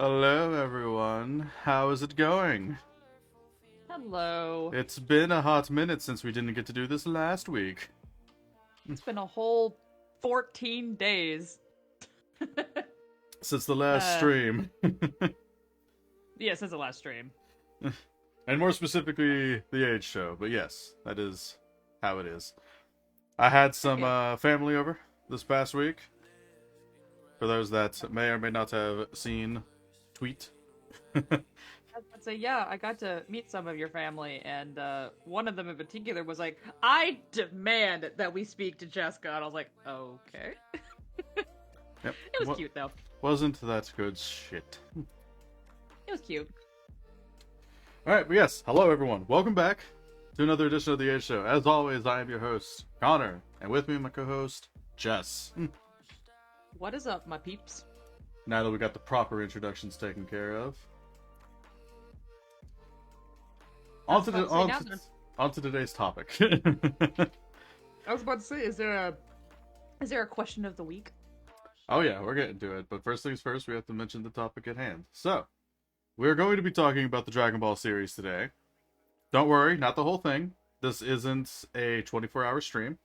Hello, everyone. How is it going? Hello. It's been a hot minute since we didn't get to do this last week. It's been a whole 14 days. Since the last uh, stream. yeah, since the last stream. And more specifically, the age show. But yes, that is how it is. I had Heck some yeah. family over this past week. For those that may or may not have seen, tweet. I'd say, yeah, I got to meet some of your family, and one of them in particular was like, I demand that we speak to Jessica. And I was like, okay. Yep. It was cute, though. Wasn't that good shit. It was cute. Alright, but yes, hello everyone. Welcome back to another edition of the Age Show. As always, I am your host, Connor, and with me, my co-host, Jess. What is up, my peeps? Now that we got the proper introductions taken care of. On to today's topic. I was about to say, is there a question of the week? Oh yeah, we're getting to it, but first things first, we have to mention the topic at hand. So, we're going to be talking about the Dragon Ball series today. Don't worry, not the whole thing. This isn't a 24-hour stream.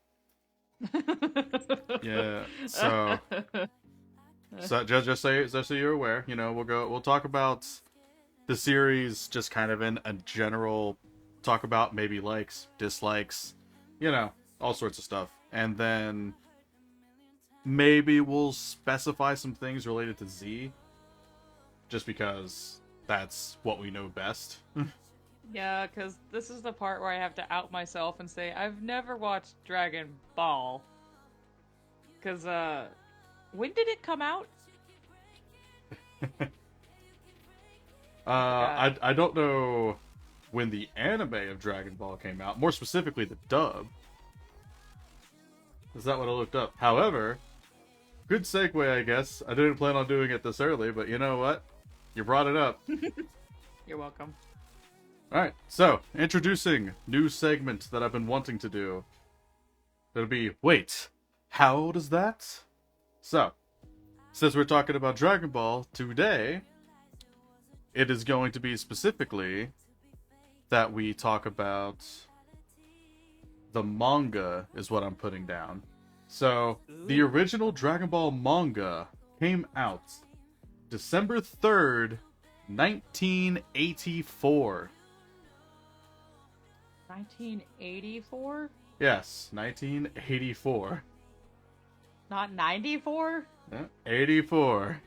Yeah, so just so you're aware, we'll talk about the series just kind of in a general, talk about maybe likes, dislikes, all sorts of stuff. And then maybe we'll specify some things related to Z, just because that's what we know best. Yeah, because this is the part where I have to out myself and say, I've never watched Dragon Ball. Because, when did it come out? I don't know when the anime of Dragon Ball came out, more specifically the dub. Is that what I looked up? However, good segue, I guess. I didn't plan on doing it this early, but you know what? You brought it up. You're welcome. Alright, so, introducing new segment that I've been wanting to do. It'll be, wait, how does that? So, since we're talking about Dragon Ball today, it is going to be specifically that we talk about the manga, is what I'm putting down. So, the original Dragon Ball manga came out December 3rd, 1984. 1984? Yes, 1984. Not 94? Yeah, 84.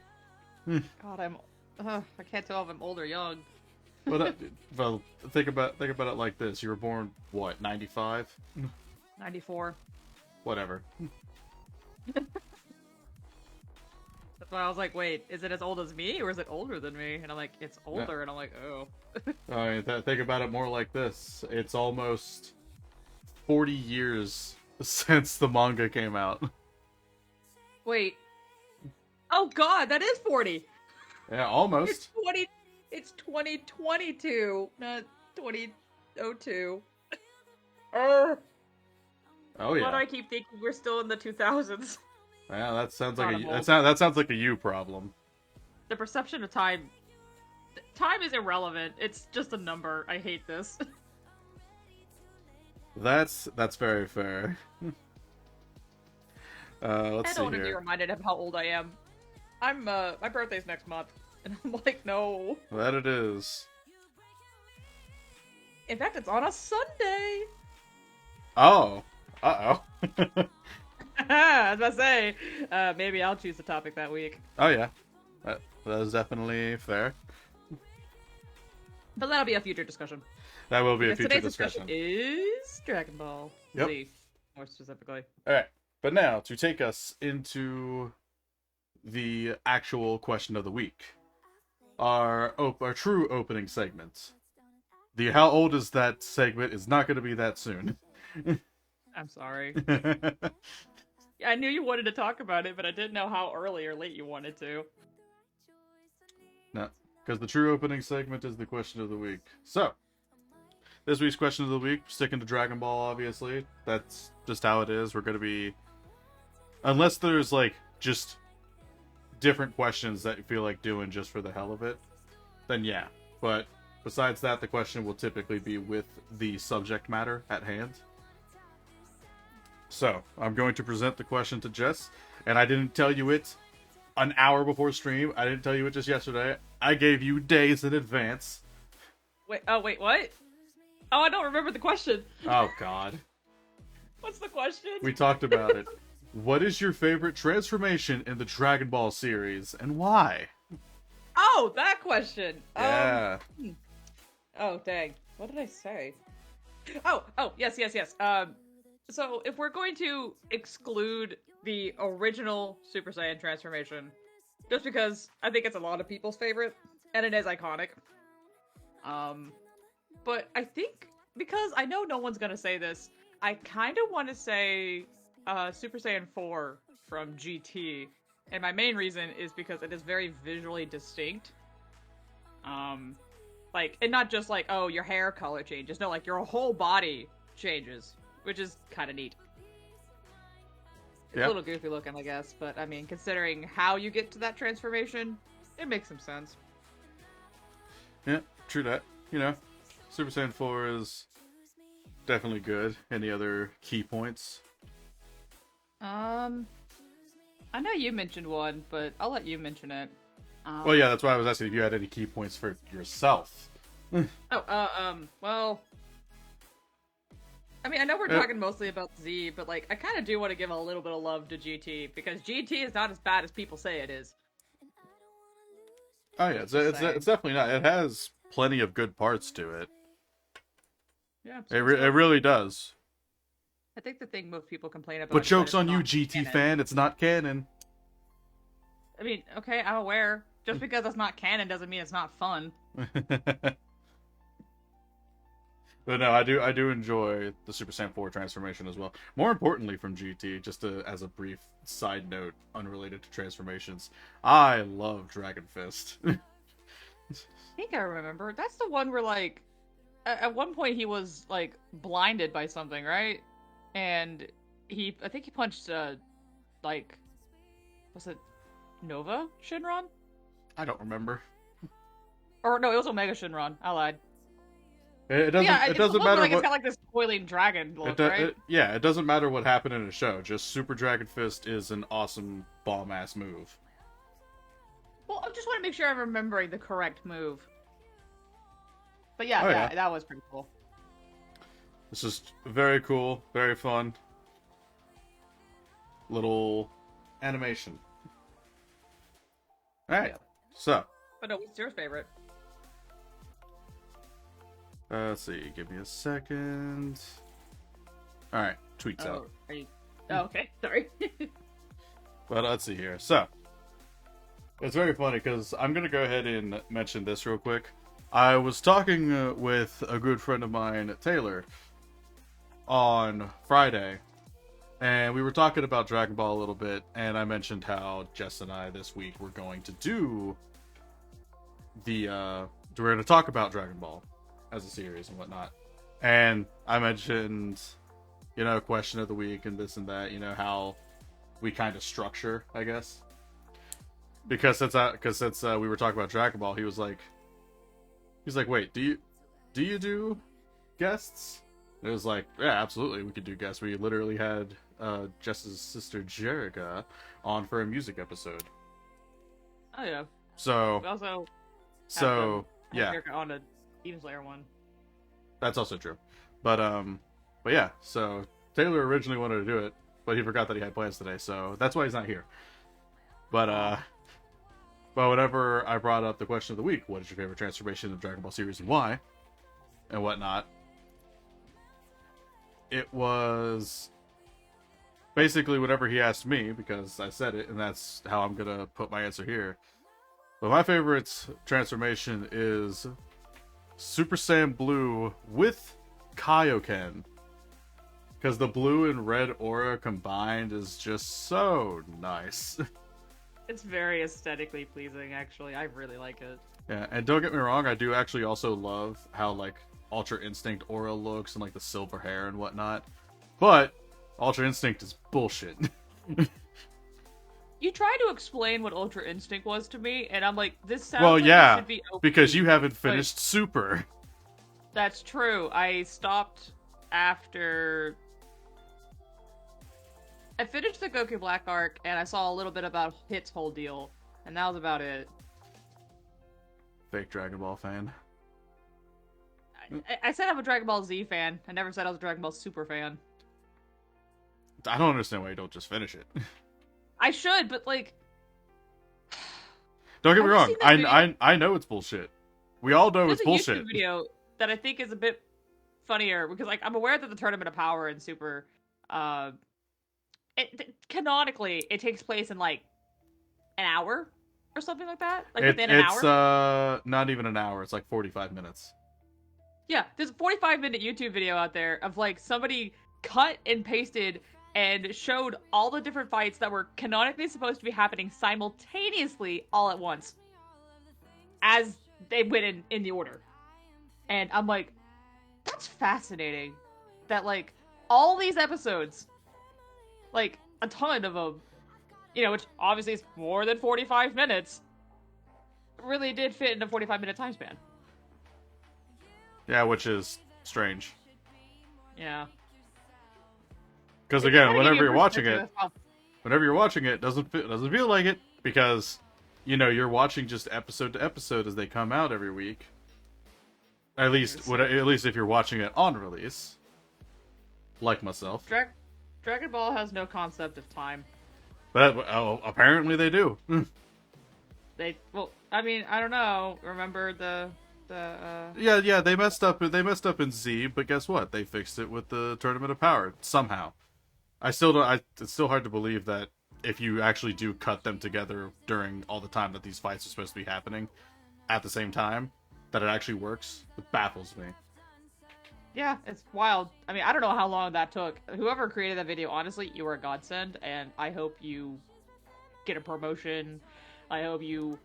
God, I can't tell if I'm old or young. Well, think about it like this: you were born what, 95? 94. Whatever. That's why I was like, wait, is it as old as me or is it older than me? And I'm like, it's older, Yeah. and I'm like, oh. I mean, think about it more like this: it's almost 40 years since the manga came out. Wait. Oh god, that is 40! Yeah, It's almost. 20. It's 2022, not 2002. Oh, Oh why do yeah. I keep thinking we're still in the 2000s? Yeah, that sounds like God, a I'm old. that sounds like a you problem. The perception of time. Time is irrelevant. It's just a number. I hate this. That's very fair. Let's I see don't want to be here. reminded of how old I am. My birthday's next month. And I'm like, no. That it is. In fact, it's on a Sunday. Oh. Uh-oh. I was about to say, maybe I'll choose the topic that week. Oh yeah. That is definitely fair. But that'll be a future discussion. That will be a Because future today's discussion. is Dragon Ball Yep. Z, more specifically. Alright. But now, to take us into the actual question of the week. Our true opening segment. The how old is that segment is not going to be that soon. I'm sorry. I knew you wanted to talk about it, but I didn't know how early or late you wanted to. No, because the true opening segment is the question of the week. So, this week's question of the week, sticking to Dragon Ball, obviously. That's just how it is. We're going to be... Unless there's, like, just different questions that you feel like doing just for the hell of it, then yeah. But besides that, the question will typically be with the subject matter at hand. So, I'm going to present the question to Jess, and I didn't tell you it an hour before stream. I didn't tell you it just yesterday. I gave you days in advance. Wait, what? Oh, I don't remember the question. Oh, God. What's the question? We talked about it. What is your favorite transformation in the Dragon Ball series, and why? Oh, that question. Yeah. Oh, dang. What did I say? Oh, yes. So if we're going to exclude the original Super Saiyan transformation, just because I think it's a lot of people's favorite, and it is iconic. But I think, because I know no one's gonna say this, I kind of want to say Super Saiyan 4 from GT, and my main reason is because it is very visually distinct. Like, and not just like, oh, your hair color changes, no, like your whole body changes, which is kind of neat. It's a little goofy looking, I guess, but I mean, considering how you get to that transformation, it makes some sense. Yeah, true that. You know, Super Saiyan 4 is definitely good. Any other key points? I know you mentioned one, but I'll let you mention it. Well, yeah, that's why I was asking if you had any key points for yourself. Well, I mean, I know we're talking mostly about Z, but like, I kind of do want to give a little bit of love to GT, because GT is not as bad as people say it is. Oh yeah, it's definitely not. It has plenty of good parts to it. Yeah, it really does. I think the thing most people complain about. But joke's on you, GT fan. It's not canon. I mean, okay, I'm aware. Just because it's not canon doesn't mean it's not fun. But no, I do enjoy the Super Saiyan 4 transformation as well. More importantly, from GT, just as a brief side note, unrelated to transformations, I love Dragon Fist. I think I remember. That's the one where, like, at one point he was, like, blinded by something, right? And I think he punched, like, was it Nova Shinron? I don't remember. Or no, it was Omega Shinron. I lied. It doesn't. Yeah, it doesn't matter. Like, it's got like this coiling dragon look, right? It doesn't matter what happened in a show. Just Super Dragon Fist is an awesome bomb ass move. Well, I just want to make sure I'm remembering the correct move. But yeah, that was pretty cool. It's just very cool, very fun. Little animation. Alright, so. But no, what's your favorite? Let's see, give me a second. Alright, tweets out. Okay, sorry. But let's see here. So, it's very funny because I'm going to go ahead and mention this real quick. I was talking with a good friend of mine, Taylor, on Friday, and we were talking about Dragon Ball a little bit, and I mentioned how Jess and I this week were going to do we're going to talk about Dragon Ball as a series and whatnot. And I mentioned, question of the week and this and that, how we kind of structure, I guess. Because since we were talking about Dragon Ball, he's like, wait, do you do guests? And it was like, yeah, absolutely, we could do guests. We literally had Jess's sister Jerica on for a music episode. Oh yeah. So. We also. Yeah. Jerica on a Demon Slayer one. That's also true, but yeah. So Taylor originally wanted to do it, but he forgot that he had plans today, so that's why he's not here. But whenever I brought up the question of the week, what is your favorite transformation in the Dragon Ball series and why, and whatnot, it was basically whatever he asked me, because I said it, and that's how I'm gonna put my answer here. But my favorite transformation is Super Saiyan Blue with Kaioken. Because the blue and red aura combined is just so nice. It's very aesthetically pleasing, actually. I really like it. Yeah, and don't get me wrong, I do actually also love how, like, Ultra Instinct aura looks and, like, the silver hair and whatnot. But Ultra Instinct is bullshit. you tried to explain what Ultra Instinct was to me, and I'm like, this sounds Well, like yeah, it should be OP, because you haven't but finished Super. that's true. I stopped after I finished the Goku Black arc, and I saw a little bit about Hit's whole deal, and that was about it. Fake Dragon Ball fan. I said I'm a Dragon Ball Z fan. I never said I was a Dragon Ball Super fan. I don't understand why you don't just finish it. I should, but like, Don't get me I've wrong. seen that video. I know it's bullshit. We all know There's it's a bullshit. YouTube video that I think is a bit funnier because, like, I'm aware that the Tournament of Power and Super, canonically it takes place in like an hour or something like that, like within an hour. It's not even an hour. It's like 45 minutes. Yeah, there's a 45-minute YouTube video out there of like somebody cut and pasted and showed all the different fights that were canonically supposed to be happening simultaneously all at once as they went in the order. And I'm like, that's fascinating that like all these episodes, like a ton of them, you know, which obviously is more than 45 minutes, really did fit in a 45-minute time span. Yeah, which is strange. Yeah. Because It's again, gotta give whenever you a you're watching perspective it, it doesn't feel like it because you know you're watching just episode to episode as they come out every week. At least if you're watching it on release, like myself. Dragon Ball has no concept of time. But apparently they do. Well, I mean, I don't know. Remember Yeah, they messed up in Z, but guess what? They fixed it with the Tournament of Power somehow. It's still hard to believe that if you actually do cut them together during all the time that these fights are supposed to be happening at the same time, that it actually works. It baffles me. Yeah, it's wild. I mean, I don't know how long that took. Whoever created that video, honestly, you were a godsend, and I hope you get a promotion. I hope you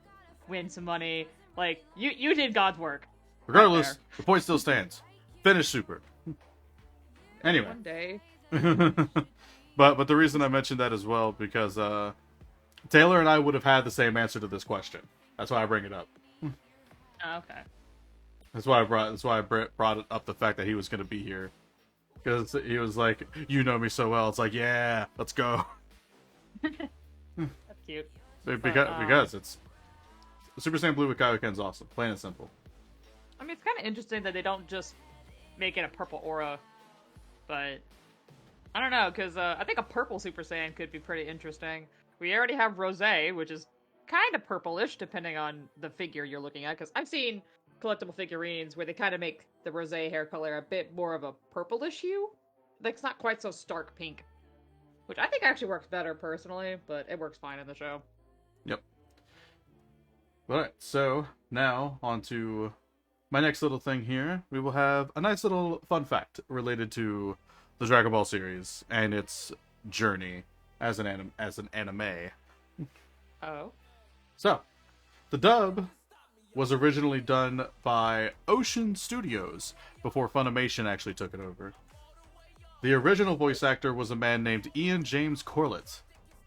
win some money. Like, you did God's work. Regardless, Right the point still stands. Finish Super. Anyway. One day. But the reason I mentioned that as well, because Taylor and I would have had the same answer to this question. That's why I bring it up. Oh, okay. That's why I brought up the fact that he was going to be here. Because he was like, you know me so well. It's like, yeah, let's go. That's cute. Because it's Super Saiyan Blue with Kaioken's awesome. Plain and simple. I mean, it's kind of interesting that they don't just make it a purple aura, but I don't know, because I think a purple Super Saiyan could be pretty interesting. We already have Rosé, which is kind of purplish, depending on the figure you're looking at, because I've seen collectible figurines where they kind of make the Rosé hair color a bit more of a purplish hue. Like, it's not quite so stark pink, which I think actually works better personally, but it works fine in the show. Yep. Alright, so now on to my next little thing here. We will have a nice little fun fact related to the Dragon Ball series and its journey as an anime. Oh. So, the dub was originally done by Ocean Studios before Funimation actually took it over. The original voice actor was a man named Ian James Corlett,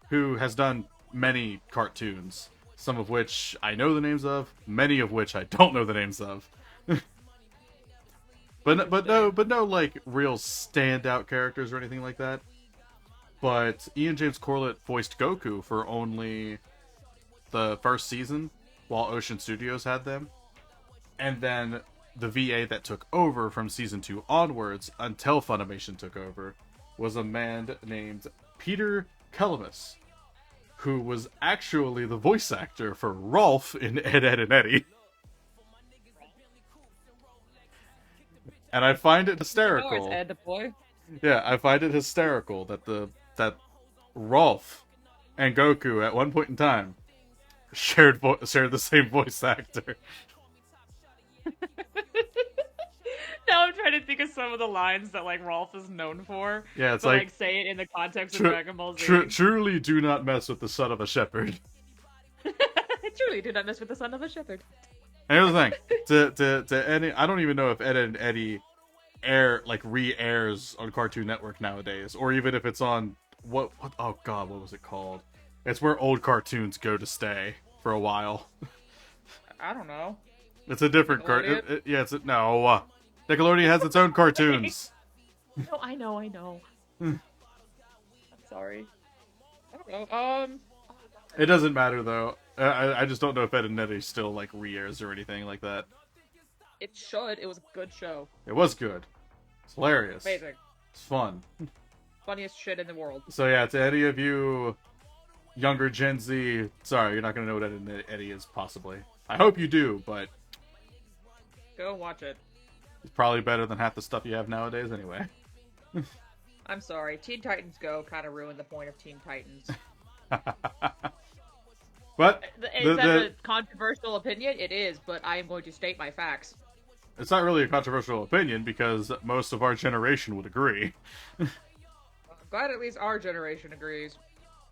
who has done many cartoons, some of which I know the names of, many of which I don't know the names of. but no like real standout characters or anything like that. But Ian James Corlett voiced Goku for only the first season while Ocean Studios had them. And then the VA that took over from season 2 onwards until Funimation took over was a man named Peter Calamus, who was actually the voice actor for Rolf in Ed, Edd n Eddy. And I find it hysterical. Ed the boy. Yeah, I find it hysterical that Rolf and Goku at one point in time shared the same voice actor. Now I'm trying to think of some of the lines that like Rolf is known for. Yeah, it's but, like say it in the context of Dragon Ball Z. Truly do not mess with the son of a shepherd. Truly do not mess with the son of a shepherd. And here's the thing. To any, I don't even know if Ed, Edd n Eddy re-airs on Cartoon Network nowadays, or even if it's on what oh god, what was it called? It's where old cartoons go to stay for a while. I don't know. It's a different cartoon. Yeah, no. Nickelodeon has its own cartoons. No, I know. I'm sorry. I don't know. It doesn't matter though. I just don't know if Ed and Eddie still like re-airs or anything like that. It should. It was a good show. It was good. It's hilarious. Amazing. It's fun. Funniest shit in the world. So yeah, to any of you younger Gen Z, sorry, you're not gonna know what Ed and Eddie is possibly. I hope you do, but go watch it. It's probably better than half the stuff you have nowadays anyway. I'm sorry. Teen Titans Go kind of ruined the point of Teen Titans. But is that a controversial opinion? It is, but I am going to state my facts. It's not really a controversial opinion because most of our generation would agree. I'm glad at least our generation agrees.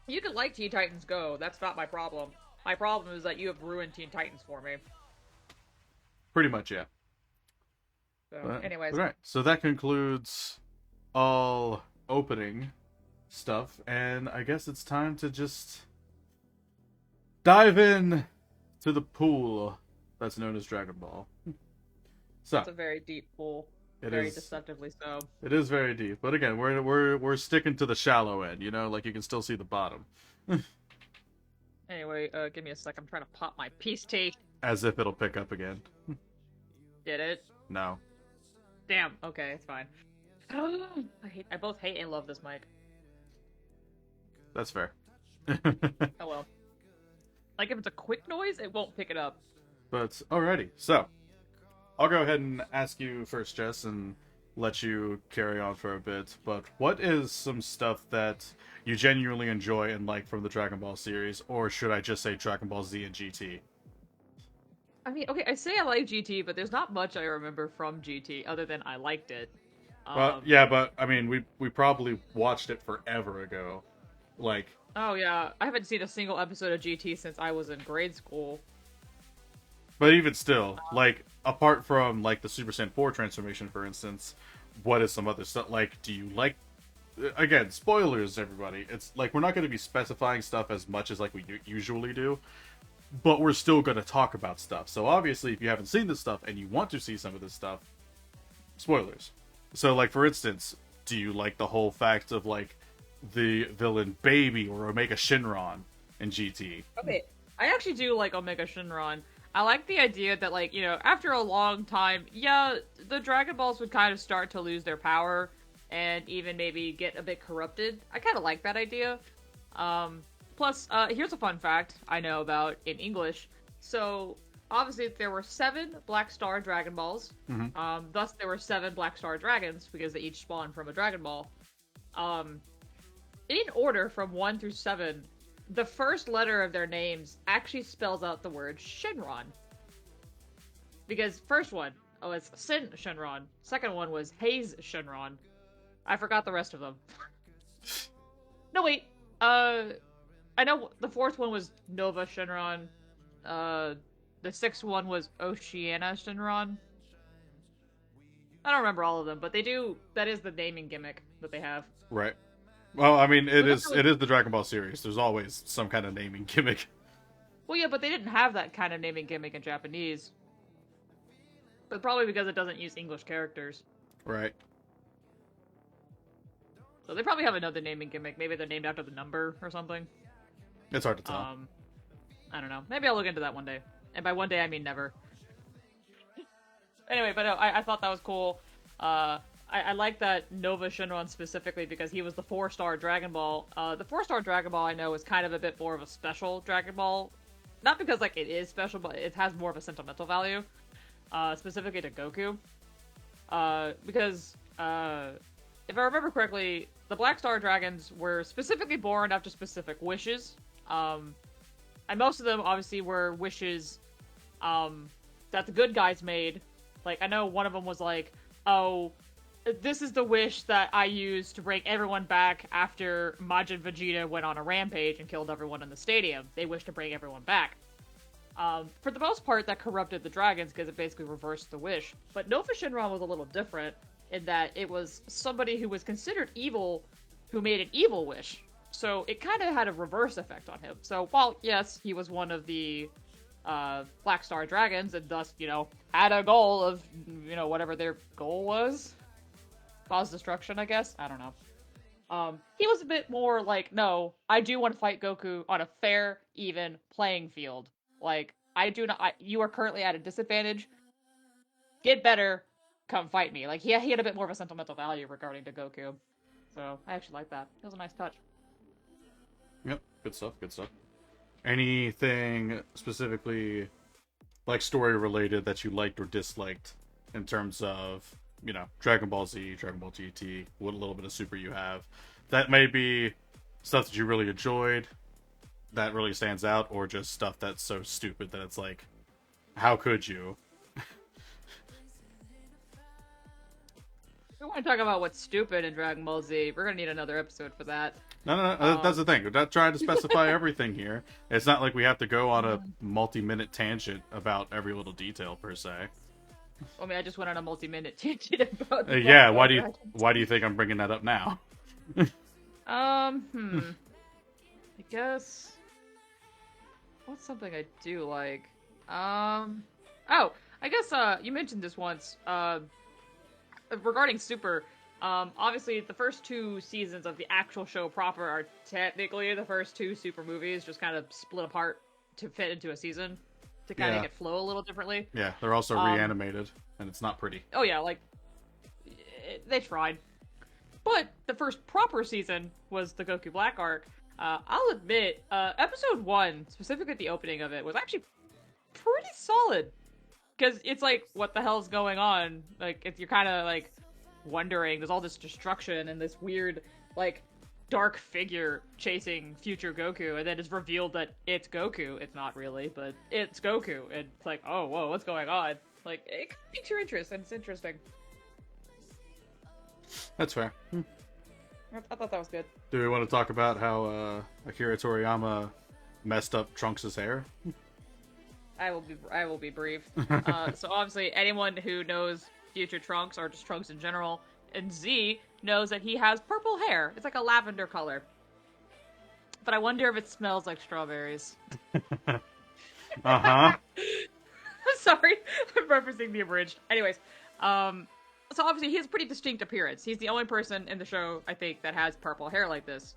You can like Teen Titans Go. That's not my problem. My problem is that you have ruined Teen Titans for me. Pretty much, yeah. So, anyways. All right. So that concludes all opening stuff, and I guess it's time to just dive in to the pool that's known as Dragon Ball. So it's a very deep pool. It very is deceptively so. It is very deep, but again, we're sticking to the shallow end. You know, like you can still see the bottom. Anyway, give me a sec. I'm trying to pop my peace tea. As if it'll pick up again. Did it? No. Damn. Okay, it's fine. I both hate and love this mic. That's fair. Oh well. Like if it's a quick noise, it won't pick it up. But alrighty, so I'll go ahead and ask you first, Jess, and let you carry on for a bit. But what is some stuff that you genuinely enjoy and like from the Dragon Ball series, or should I just say Dragon Ball Z and GT? I mean, okay, I say I like GT, but there's not much I remember from GT other than I liked it. Well, yeah, but I mean, we probably watched it forever ago. Like, oh yeah, I haven't seen a single episode of GT since I was in grade school. But even still, like, apart from, like, the Super Saiyan 4 transformation, for instance, what is some other stuff? Like, do you like... Again, spoilers, everybody. It's, like, we're not going to be specifying stuff as much as, like, we usually do. But we're still going to talk about stuff. So, obviously, if you haven't seen this stuff and you want to see some of this stuff, spoilers. So, like, for instance, do you like the whole fact of, like, the villain Baby or Omega Shinron in GT? Okay, I actually do like Omega Shinron. I like the idea that, like, you know, after a long time, yeah, the Dragon Balls would kind of start to lose their power and even maybe get a bit corrupted. I kind of like that idea. Plus, here's a fun fact I know about in English. So, obviously, there were 7 Black Star Dragon Balls. Mm-hmm. Thus, there were 7 Black Star Dragons because they each spawned from a Dragon Ball. In order from 1 through 7, the first letter of their names actually spells out the word Shinron. Because first one, it's Sin Shinron. Second one was Haze Shinron. I forgot the rest of them. No, wait. I know the fourth one was Nova Shinron. The 6th one was Oceana Shinron. I don't remember all of them, but they do. That is the naming gimmick that they have. Right. Well, I mean, it is the Dragon Ball series. There's always some kind of naming gimmick. Well, yeah, but they didn't have that kind of naming gimmick in Japanese. But probably because it doesn't use English characters. Right. So they probably have another naming gimmick. Maybe they're named after the number or something. It's hard to tell. I don't know. Maybe I'll look into that one day. And by one day, I mean never. Anyway, but no, I thought that was cool. I like that Nova Shinron specifically because he was the 4-star Dragon Ball. The 4-star Dragon Ball I know is kind of a bit more of a special Dragon Ball. Not because, like, it is special, but it has more of a sentimental value. Specifically to Goku. Because, if I remember correctly, the Black Star Dragons were specifically born after specific wishes. And most of them, obviously, were wishes, that the good guys made. Like, I know one of them was like, oh, this is the wish that I used to bring everyone back after Majin Vegeta went on a rampage and killed everyone in the stadium. They wish to bring everyone back. For the most part, that corrupted the dragons because it basically reversed the wish. But Nova Shinron was a little different in that it was somebody who was considered evil who made an evil wish. So it kind of had a reverse effect on him. So while, yes, he was one of the Black Star Dragons and thus, had a goal of, whatever their goal was. Cause destruction, I guess? I don't know. He was a bit more like, no, I do want to fight Goku on a fair, even playing field. Like, you are currently at a disadvantage. Get better, come fight me. Like, he had a bit more of a sentimental value regarding to Goku. So, I actually like that. It was a nice touch. Yep, good stuff, good stuff. Anything specifically, like, story-related that you liked or disliked in terms of, Dragon Ball Z, Dragon Ball GT, what little bit of Super you have? That may be stuff that you really enjoyed, that really stands out, or just stuff that's so stupid that it's like, how could you? We want to talk about what's stupid in Dragon Ball Z. We're gonna need another episode for that. No, that's the thing. We're not trying to specify everything here. It's not like we have to go on a multi-minute tangent about every little detail, per se. I mean, I just went on a multi-minute tangent about yeah, why do you think I'm bringing that up now? I guess what's something I do like? I guess you mentioned this once. Regarding Super, obviously the first 2 seasons of the actual show proper are technically the first 2 Super movies, just kind of split apart to fit into a season to kind of get flow a little differently. Yeah, they're also reanimated, and it's not pretty. Oh yeah, like they tried. But the first proper season was the Goku Black arc. I'll admit, episode 1, specifically the opening of it, was actually pretty solid. Because it's like, what the hell's going on? Like, if you're kind of, like, wondering, there's all this destruction and this weird, like, dark figure chasing future Goku, and then it's revealed that it's Goku. It's not really, but it's Goku. And it's like, oh, whoa, what's going on? Like, it piques your interest, and it's interesting. That's fair. I thought that was good. Do we want to talk about how Akira Toriyama messed up Trunks' hair? I will be brief. So obviously, anyone who knows future Trunks, or just Trunks in general, and Z, knows that he has purple hair. It's like a lavender color. But I wonder if it smells like strawberries. Uh-huh. I'm sorry. I'm referencing the abridged. Anyways, so obviously he has a pretty distinct appearance. He's the only person in the show, I think, that has purple hair like this.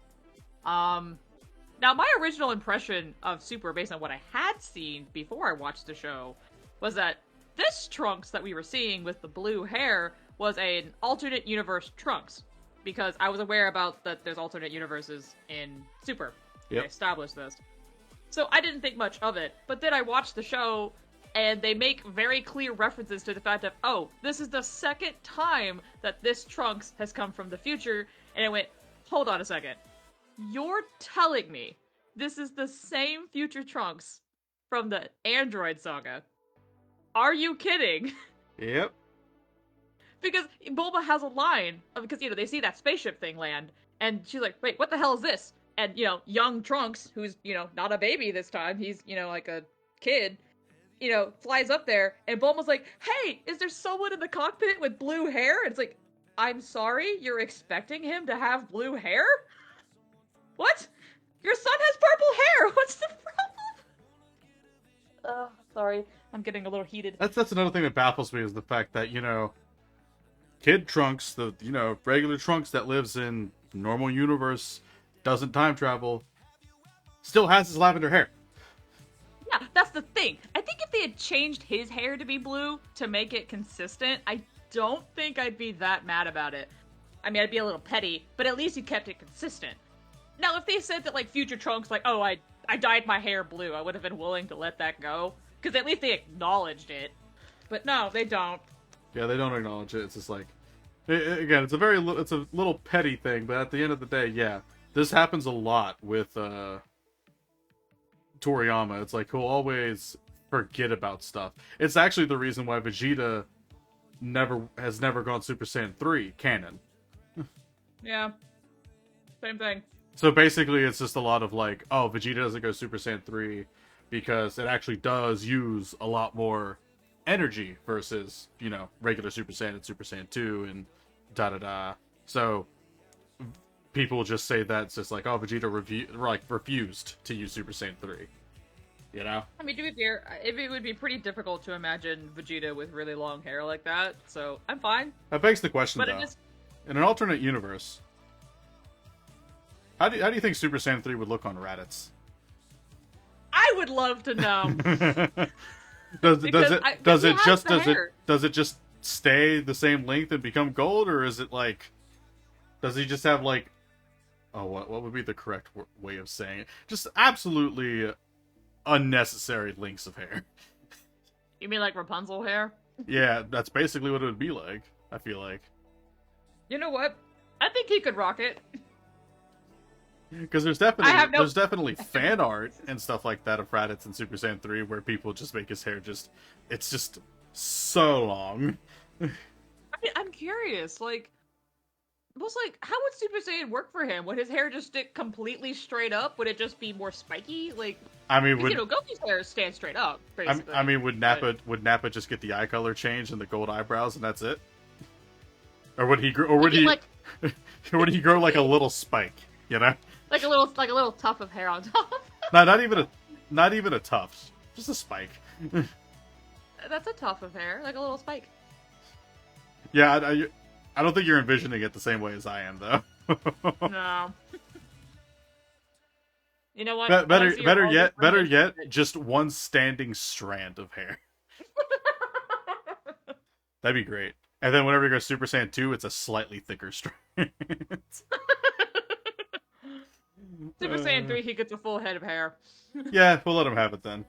Now, my original impression of Super, based on what I had seen before I watched the show, was that this Trunks that we were seeing with the blue hair was an alternate universe Trunks. Because I was aware about that there's alternate universes in Super. Yep. I established this. So I didn't think much of it. But then I watched the show, and they make very clear references to the fact of, oh, this is the second time that this Trunks has come from the future. And I went, hold on a second. You're telling me this is the same future Trunks from the Android saga? Are you kidding? Yep. Because Bulma has a line, because, they see that spaceship thing land, and she's like, wait, what the hell is this? And, young Trunks, who's, not a baby this time, he's, like a kid, flies up there, and Bulma's like, hey, is there someone in the cockpit with blue hair? And it's like, I'm sorry, you're expecting him to have blue hair? What? Your son has purple hair! What's the problem? Sorry. I'm getting a little heated. That's another thing that baffles me, is the fact that, Kid Trunks, the, regular Trunks that lives in normal universe, doesn't time travel, still has his lavender hair. Yeah, that's the thing. I think if they had changed his hair to be blue to make it consistent, I don't think I'd be that mad about it. I mean, I'd be a little petty, but at least you kept it consistent. Now, if they said that, like, future Trunks, like, oh, I dyed my hair blue, I would have been willing to let that go. Because at least they acknowledged it. But no, they don't. Yeah, they don't acknowledge it. It's just like, again, it's a little petty thing, but at the end of the day, yeah, this happens a lot with Toriyama. It's like he'll always forget about stuff. It's actually the reason why Vegeta has never gone Super Saiyan 3 canon. Yeah. Same thing. So basically, it's just a lot of like, oh, Vegeta doesn't go Super Saiyan 3 because it actually does use a lot more energy versus, regular Super Saiyan and Super Saiyan 2 and da-da-da. So, people just say that's just like, oh, Vegeta refused to use Super Saiyan 3. You know? I mean, to be fair, it would be pretty difficult to imagine Vegeta with really long hair like that, so I'm fine. That begs the question, But though. it is... In an alternate universe, how do you think Super Saiyan 3 would look on Raditz? I would love to know. does it just stay the same length and become gold, or is it like, does he just have like, oh, what would be the correct way of saying it? Just absolutely unnecessary lengths of hair. You mean like Rapunzel hair? Yeah, that's basically what it would be like, I feel like. You know what? I think he could rock it. Because there's definitely fan art and stuff like that of Raditz in Super Saiyan 3 where people just make his hair it's just so long. I mean, I'm curious, like, how would Super Saiyan work for him? Would his hair just stick completely straight up? Would it just be more spiky? Like, I mean, Goku's hair stands straight up, basically. I mean, would Nappa just get the eye color changed and the gold eyebrows and that's it? Or would he would he grow like a little spike, you know? Like a little tuft of hair on top. No, not even a tuft, just a spike. That's a tuft of hair, like a little spike. Yeah, I don't think you're envisioning it the same way as I am, though. No. You know what? Better yet, just one standing strand of hair. That'd be great. And then whenever you go Super Saiyan 2, it's a slightly thicker strand. Super Saiyan 3, he gets a full head of hair. Yeah, we'll let him have it then.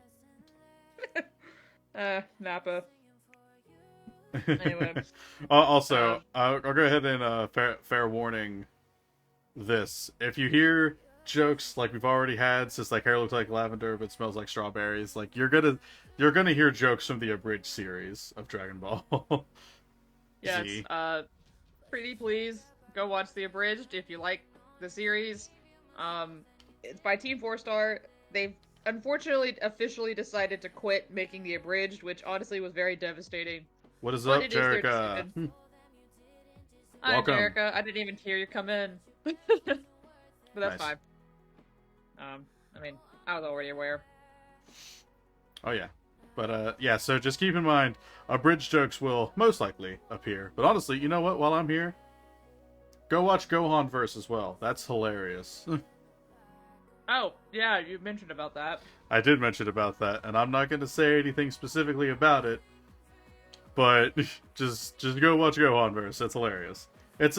Nappa. Anyway. Also, I'll go ahead and fair warning this. If you hear jokes like we've already had, since like hair looks like lavender but smells like strawberries, like you're gonna hear jokes from the abridged series of Dragon Ball. Yes, pretty please go watch the abridged if you like the series. It's by Team 4-Star. They've unfortunately officially decided to quit making the abridged, which honestly was very devastating. What is up, Jerica? Hi, Welcome. Jerica. I didn't even hear you come in. But that's Nice. fine. I mean, I was already aware. Oh yeah. But yeah, so just keep in mind, abridged jokes will most likely appear. But honestly, you know what? While I'm here, go watch Gohan Verse as well. That's hilarious. Oh, yeah, you mentioned about that. I did mention about that, and I'm not going to say anything specifically about it. But just go watch Gohan Verse. It's hilarious. It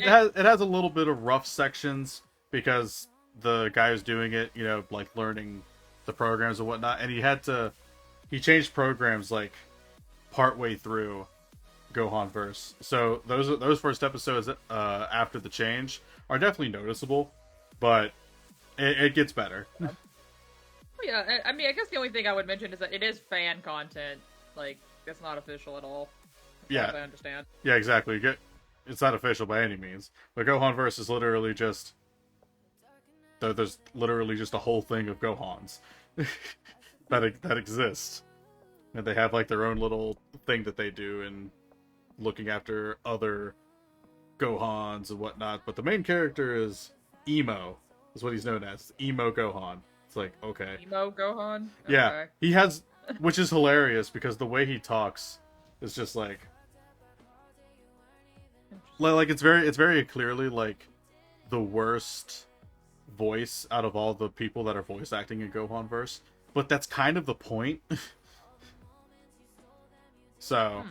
has a little bit of rough sections because the guy who's doing it, you know, like learning the programs and whatnot, and he changed programs like partway through Gohan Verse. So those first episodes after the change are definitely noticeable, but it gets better. Yeah, I mean, I guess the only thing I would mention is that it is fan content. Like, it's not official at all. As far as I understand. Yeah, exactly. It's not official by any means, but Gohan Verse is literally just there's literally just a whole thing of Gohans that exists, and they have like their own little thing that they do in looking after other Gohans and whatnot. But the main character is Emo, is what he's known as, Emo Gohan. It's like, okay, Emo Gohan. Okay. Yeah, he has, which is hilarious because the way he talks is just like it's very clearly like the worst voice out of all the people that are voice acting in Gohan Verse, but that's kind of the point. So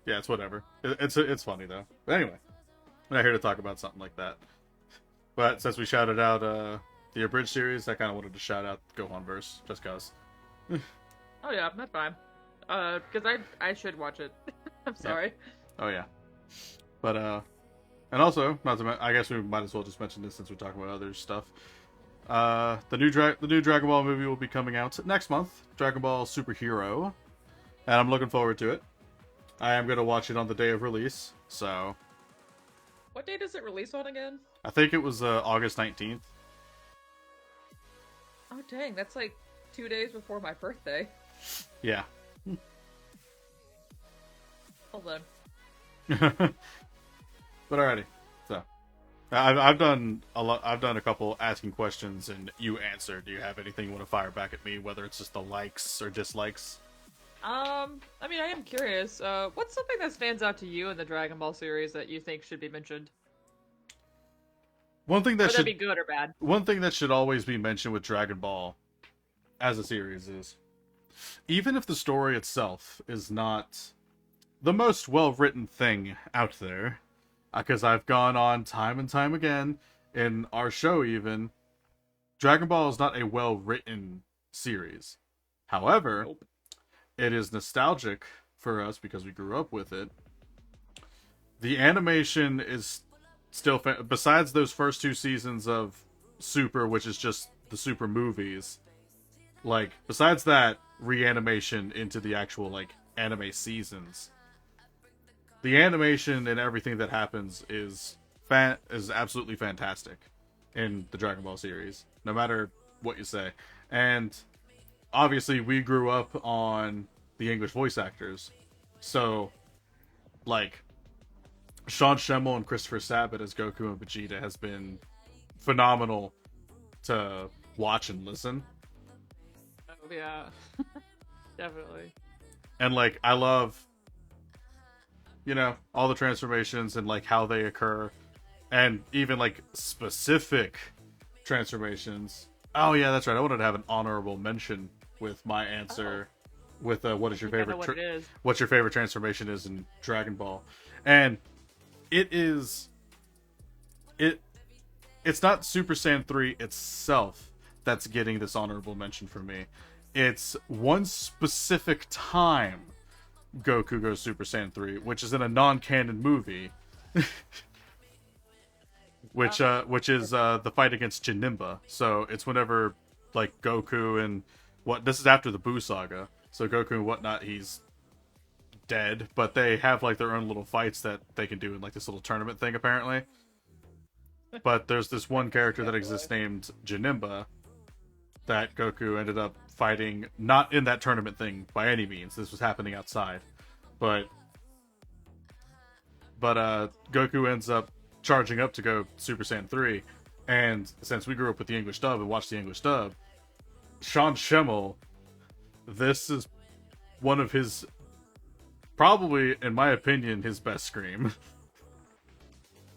yeah, it's whatever. It's funny though. But anyway, we're not here to talk about something like that. But since we shouted out the abridged series, I kind of wanted to shout out Gohan Verse just cause. Oh yeah, that's fine. Because I should watch it. I'm sorry. Oh yeah. But and also, I guess we might as well just mention this since we're talking about other stuff. The new Dragon Ball movie will be coming out next month, Dragon Ball Superhero, and I'm looking forward to it. I am gonna watch it on the day of release, so. What day does it release on again? I think it was August 19th. Oh dang, that's like 2 days before my birthday. Yeah. Hold on. But alrighty, so I've done a lot. I've done a couple asking questions, and you answer. Do you have anything you want to fire back at me? Whether it's just the likes or dislikes. I mean, I am curious. What's something that stands out to you in the Dragon Ball series that you think should be mentioned? One thing Or that that'd should be good or bad? one thing that should always be mentioned with Dragon Ball as a series is, even if the story itself is not the most well written thing out there, because I've gone on time and time again in our show even, Dragon Ball is not a well written series. However, Nope. it is nostalgic for us because we grew up with it. The animation is still besides those first two seasons of Super, which is just the Super movies. Like besides that reanimation into the actual like anime seasons, the animation and everything that happens is absolutely fantastic in the Dragon Ball series, no matter what you say. And obviously, we grew up on the English voice actors, so like Sean Schemmel and Christopher Sabat as Goku and Vegeta has been phenomenal to watch and listen. Oh, yeah. Definitely. And like I love, all the transformations and like how they occur, and even like specific transformations. Oh yeah, that's right. I wanted to have an honorable mention with my answer with what is your favorite what's your favorite transformation is in Dragon Ball. And it's not Super Saiyan 3 itself that's getting this honorable mention from me. It's one specific time Goku goes Super Saiyan 3, which is in a non-canon movie. which is the fight against Janemba. So it's whenever like Goku and this is after the Buu saga. So Goku and whatnot, he's dead, but they have like their own little fights that they can do in like this little tournament thing apparently. But there's this one character that exists named Janemba that Goku ended up fighting, not in that tournament thing by any means. This was happening outside. But Goku ends up charging up to go Super Saiyan 3, and since we grew up with the English dub and watched the English dub, Sean Schemmel, this is one of his, probably in my opinion, his best scream.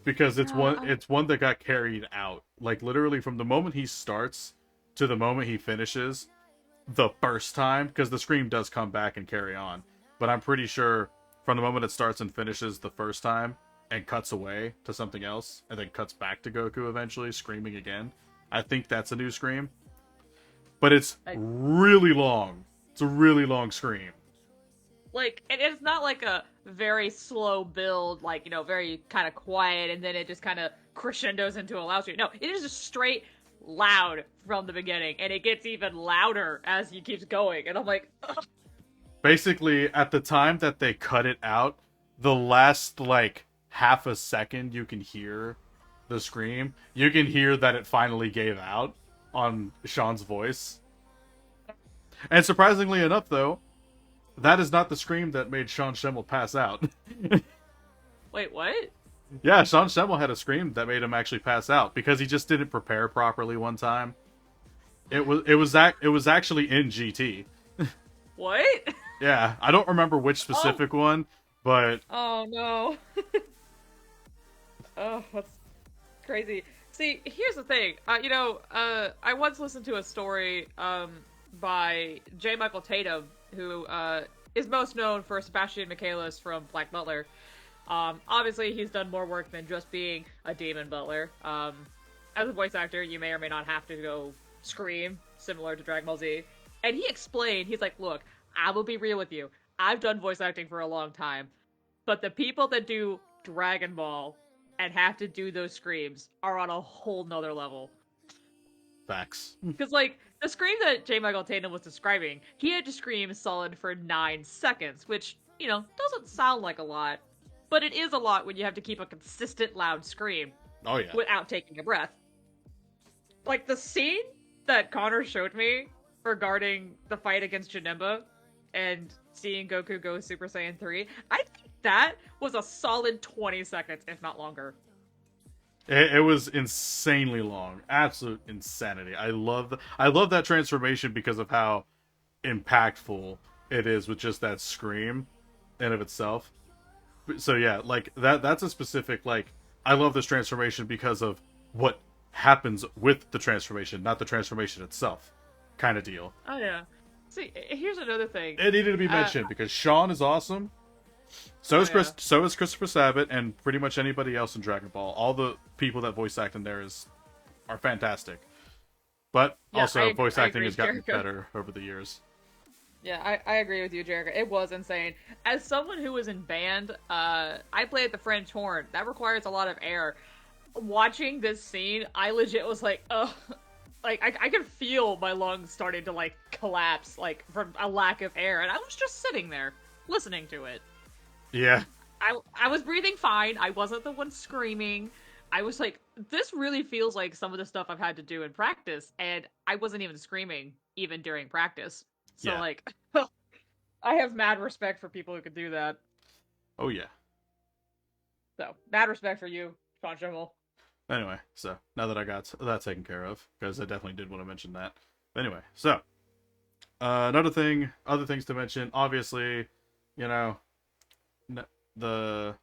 Because it's one that got carried out. Like literally from the moment he starts to the moment he finishes the first time, because the scream does come back and carry on. But I'm pretty sure from the moment it starts and finishes the first time and cuts away to something else and then cuts back to Goku eventually screaming again, I think that's a new scream. But it's really long. It's a really long scream. Like, and it's not like a very slow build, like, very kind of quiet, and then it just kind of crescendos into a loud scream. No, it is just straight loud from the beginning, and it gets even louder as he keeps going, and I'm like, ugh. Basically, at the time that they cut it out, the last, like, half a second you can hear the scream, you can hear that it finally gave out on Sean's voice. And surprisingly enough, though, that is not the scream that made Sean Schemmel pass out. Wait, what? Yeah, Sean Schemmel had a scream that made him actually pass out because he just didn't prepare properly one time. It was actually in GT. What? Yeah, I don't remember which specific one, but oh no. Oh, that's crazy. See, here's the thing. I once listened to a story by J. Michael Tatum, who is most known for Sebastian Michaelis from Black Butler. Obviously, he's done more work than just being a demon butler. As a voice actor, you may or may not have to go scream, similar to Dragon Ball Z. And he explained, he's like, look, I will be real with you. I've done voice acting for a long time, but the people that do Dragon Ball and have to do those screams are on a whole nother level. Facts. Because, like, the scream that J. Michael Tatum was describing, he had to scream solid for 9 seconds, which, doesn't sound like a lot, but it is a lot when you have to keep a consistent loud scream. Oh, yeah. Without taking a breath. Like, the scene that Connor showed me regarding the fight against Janemba and seeing Goku go Super Saiyan 3, I think that was a solid 20 seconds, if not longer. It was insanely long, absolute insanity. I love that transformation because of how impactful it is with just that scream in of itself. So yeah, like that's a specific like I love this transformation because of what happens with the transformation, not the transformation itself, kind of deal. Oh yeah. See, here's another thing. It needed to be Uh, mentioned because Sean is awesome. So oh is yeah. So is Christopher Sabat, and pretty much anybody else in Dragon Ball. All the people that voice act in there are fantastic. But Yeah, also, voice I acting agree, has gotten Jericho. better over the years. Yeah, I agree with you, Jericho. It was insane. As someone who was in band, I played the French horn. That requires a lot of air. Watching this scene, I legit was like, ugh. Like, I could feel my lungs starting to, like, collapse, like, from a lack of air. And I was just sitting there, listening to it. Yeah, I was breathing fine. I wasn't the one screaming. I was like, this really feels like some of the stuff I've had to do in practice, and I wasn't even screaming even during practice. So yeah, like, I have mad respect for people who could do that. oh yeah. So mad respect for you, Sean Schimmel. Anyway, so now that I got that taken care of, because I definitely did want to mention that. But anyway, so another thing, other things to mention. Obviously, you know, the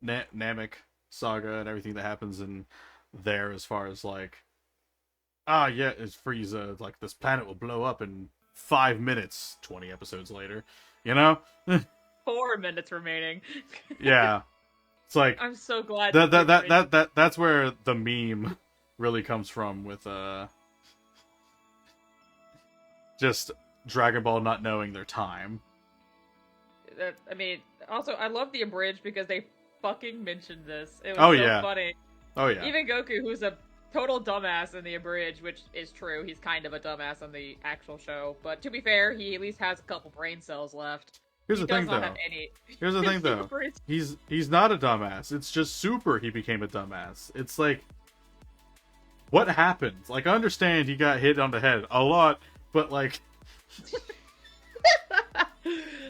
Namek saga and everything that happens in there, as far as like, yeah, it's Frieza. Like this planet will blow up in 5 minutes. 20 episodes later, you know. 4 minutes remaining. Yeah, it's like I'm so glad that's where the meme really comes from with just Dragon Ball not knowing their time. I mean, also I love the abridged because they fucking mentioned this. It was Oh so yeah. funny. Oh yeah. Even Goku, who's a total dumbass in the abridged, which is true. He's kind of a dumbass on the actual show. But to be fair, he at least has a couple brain cells left. Here's He the thing does not though. have any. Here's the thing though. Super- He's not a dumbass. It's just Super he became a dumbass. It's like what happened? Like I understand he got hit on the head a lot, but like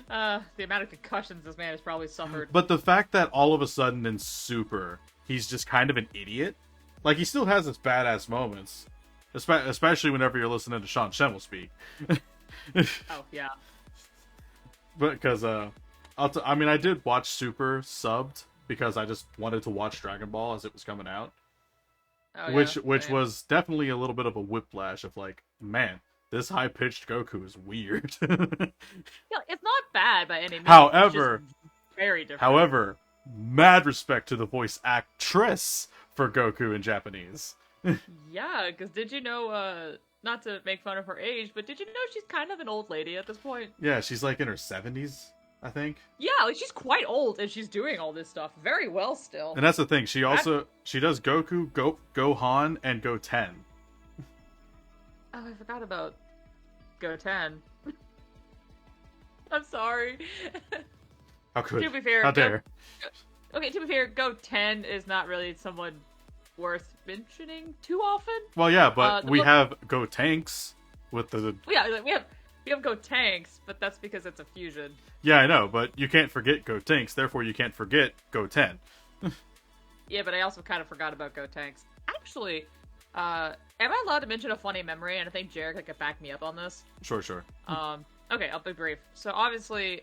the amount of concussions this man has probably suffered. but the fact that all of a sudden in Super he's just kind of an idiot. Like he still has his badass moments, especially whenever you're listening to Sean Schimmel speak. Oh yeah. But because I mean I did watch Super subbed because I just wanted to watch Dragon Ball as it was coming out. Oh, which yeah, which same. was definitely a little bit of a whiplash of like, man, this high pitched Goku is weird. Yeah, it's not bad by any means. However, it's just very different. however, mad respect to the voice actress for Goku in Japanese. Yeah, because did you know? Not to make fun of her age, but did you know she's kind of an old lady at this point? Yeah, she's like in her 70s, I think. Yeah, like she's quite old and she's doing all this stuff very well still. And that's the thing. She does Goku, Gohan, and Goten. Oh, I forgot about Goten. I'm sorry. How could? To be fair, How dare? Okay, to be fair, Goten is not really someone worth mentioning too often. Well, yeah, but we look- have Gotenks with the. Yeah, like, we have Gotenks, but that's because it's a fusion. Yeah, I know, but you can't forget Gotenks. Therefore, you can't forget Goten. Yeah, but I also kind of forgot about Gotenks. Actually, am I allowed to mention a funny memory? And I think Jarek could back me up on this. Sure. Okay, I'll be brief. So obviously,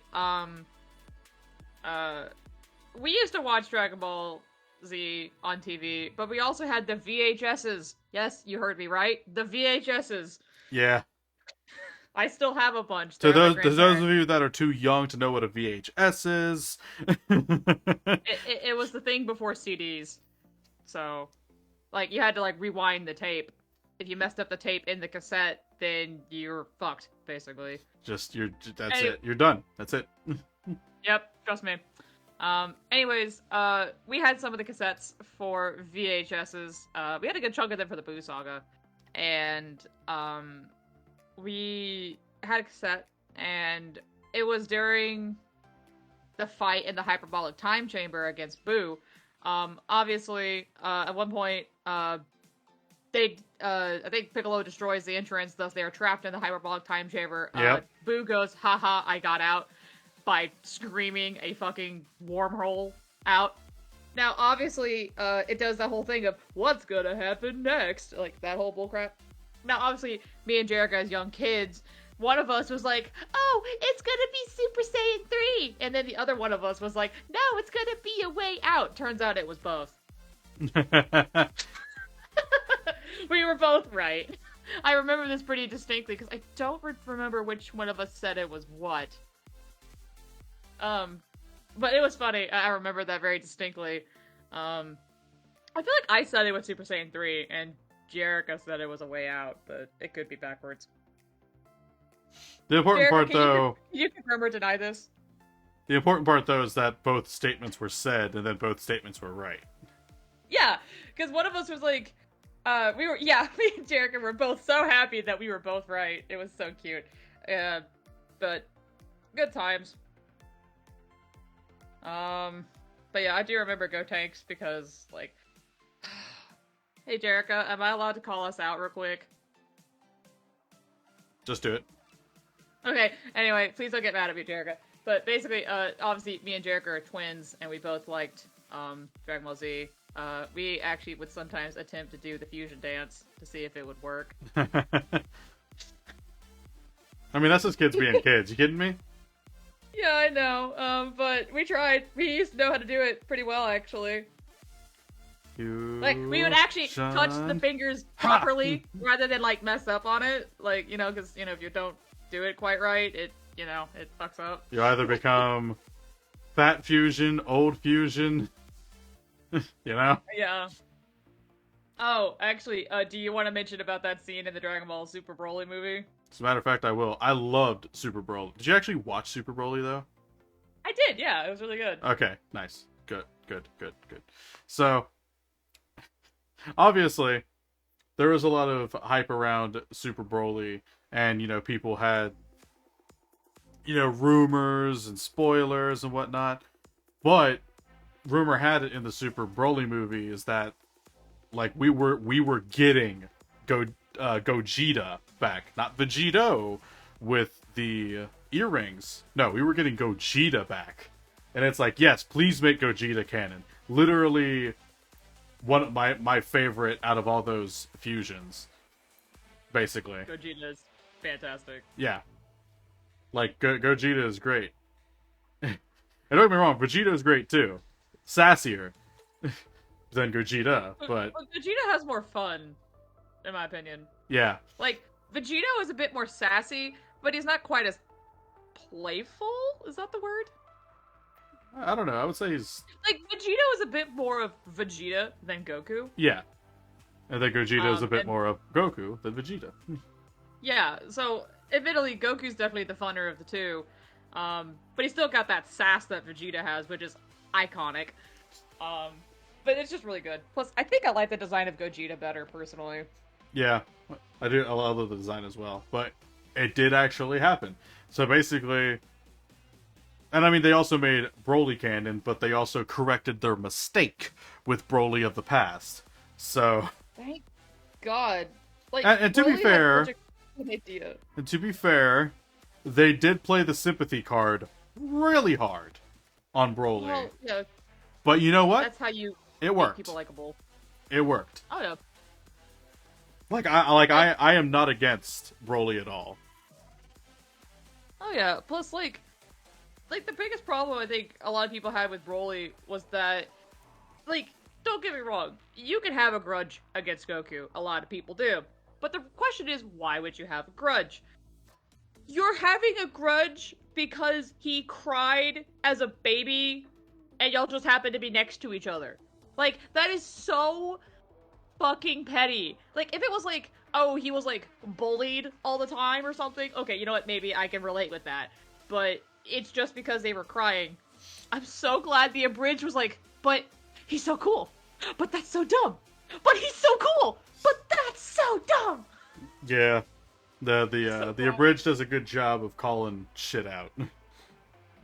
we used to watch Dragon Ball Z on TV, but we also had the VHSs. Yes, you heard me right. The VHSs. Yeah. I still have a bunch. To They're at my those of grandparents'. you that are too young to know what a VHS is. It was the thing before CDs. So, like, you had to, like, rewind the tape. If you messed up the tape in the cassette, then you're fucked, basically. That's it. You're done. That's it. Yep, trust me. Anyways, we had some of the cassettes for VHSs. We had a good chunk of them for the Boo Saga. And, we had a cassette, and it was during the fight in the hyperbolic time chamber against Boo. Obviously, at one point, I think Piccolo destroys the entrance, thus they are trapped in the hyperbolic time chamber. Yep. Boo goes, haha, I got out, by screaming a fucking wormhole out. Now, obviously, it does that whole thing of what's gonna happen next, like that whole bullcrap. Now, obviously, me and Jericho as young kids, one of us was like, "Oh, it's gonna be Super Saiyan 3," and then the other one of us was like, "No, it's gonna be a way out." Turns out it was both. We were both right. I remember this pretty distinctly because I don't remember which one of us said it was what. But it was funny. I remember that very distinctly. I feel like I said it was Super Saiyan 3, and Jericho said it was a way out, but it could be backwards. The important Jericho, part, though... Can you confirm or deny this? The important part, though, is that both statements were said, and then both statements were right. Yeah, because one of us was like, me and Jericho were both so happy that we were both right. It was so cute. But good times. But yeah, I do remember Go Tanks because, like, hey Jericho, am I allowed to call us out real quick? Just do it. Okay, anyway, please don't get mad at me, Jericho. But basically, obviously, me and Jericho are twins, and we both liked, Dragon Ball Z. We actually would sometimes attempt to do the fusion dance to see if it would work. I mean, that's just kids being kids. You kidding me? Yeah, I know. But we tried. We used to know how to do it pretty well, actually. Like, we would actually touch the fingers properly rather than, like, mess up on it. Like, you know, because, you know, if you don't do it quite right, it, you know, it fucks up. You either become fat fusion, old fusion, you know? Yeah. Oh, actually, do you want to mention about that scene in the Dragon Ball Super Broly movie? As a matter of fact, I will. I loved Super Broly. Did you actually watch Super Broly, though? I did, yeah. It was really good. Okay, nice. Good. So, obviously, there was a lot of hype around Super Broly, and, you know, people had, you know, rumors and spoilers and whatnot. But, rumor had it in the Super Broly movie is that, like, we were getting Gogeta back, not Vegito with the earrings. No, we were getting Gogeta back, and it's like, yes, please make Gogeta canon. Literally, one of my favorite out of all those fusions, basically. Gogeta is fantastic. Yeah, like Gogeta is great. And don't get me wrong, Vegeta is great too, sassier than Gogeta, but Vegeta has more fun, in my opinion. Yeah. Like, Vegito is a bit more sassy, but he's not quite as playful? Is that the word? I don't know. I would say he's... Like, Vegito is a bit more of Vegeta than Goku. Yeah. And then Gogeta is a bit and... more of Goku than Vegeta. Yeah, so, admittedly, Goku's definitely the funner of the two. But he's still got that sass that Vegeta has, which is iconic. But it's just really good. Plus, I think I like the design of Gogeta better, personally. Yeah, I do. I love the design as well. But it did actually happen. So basically... And I mean, they also made Broly canon, but they also corrected their mistake with Broly of the past. So... Thank God. Like, and to be fair... such a good idea. And to be fair, they did play the sympathy card really hard on Broly. Well, yeah. But you know what? That's how you it worked. Make people likable. It worked. Oh yeah. I am not against Broly at all. Oh yeah. Plus, like the biggest problem I think a lot of people had with Broly was that, like, don't get me wrong, you can have a grudge against Goku. A lot of people do. But the question is, why would you have a grudge? You're having a grudge because he cried as a baby and y'all just happen to be next to each other. Like, that is so fucking petty. Like, if it was like, oh, he was, like, bullied all the time or something, okay, you know what, maybe I can relate with that. But it's just because they were crying. I'm so glad the abridged was like, but he's so cool. But that's so dumb. But he's so cool. But that's so dumb. Yeah. The abridged does a good job of calling shit out.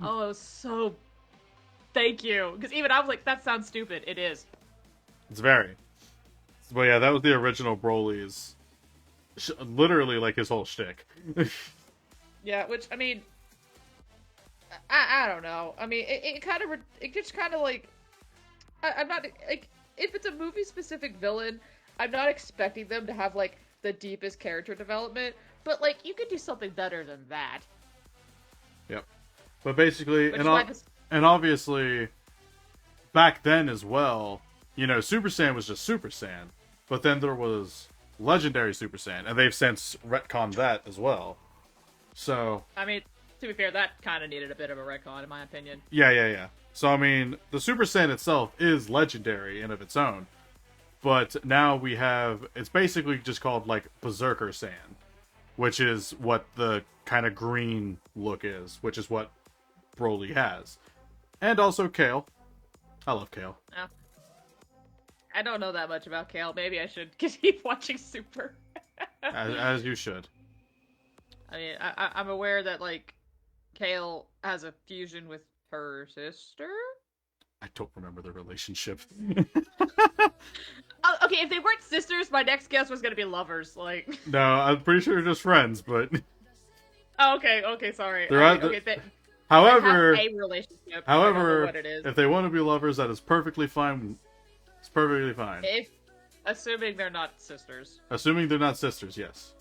Oh, it was so... Thank you. Because even I was like, that sounds stupid. It is. It's very. But yeah, that was the original Broly's. Literally, like, his whole shtick. Yeah, which, I mean... I don't know. I mean, it just kind of, like... I'm not like if it's a movie specific villain, I'm not expecting them to have like the deepest character development, but like you could do something better than that. Yep. But basically, Which is why this. and obviously, back then as well, Super Saiyan was just Super Saiyan. But then there was Legendary Super Saiyan, and they've since retconned that as well. So. I mean, to be fair, that kind of needed a bit of a retcon, in my opinion. Yeah. So, I mean, the Super Saiyan itself is legendary in of its own. But now we have. It's basically just called, like, Berserker Saiyan. Which is what the kind of green look is. Which is what Broly has. And also Kale. I love Kale. Oh. I don't know that much about Kale. Maybe I should keep watching Super. as you should. I mean, I'm aware that, like, Kale has a fusion with her sister? I don't remember the relationship. Oh, okay, if they weren't sisters, my next guess was gonna be lovers. Like, No, I'm pretty sure they're just friends, but. oh, okay, sorry. However, they have a relationship. I don't however, know what it is. if they want to be lovers, that is perfectly fine. It's perfectly fine. Assuming they're not sisters. Assuming they're not sisters, yes.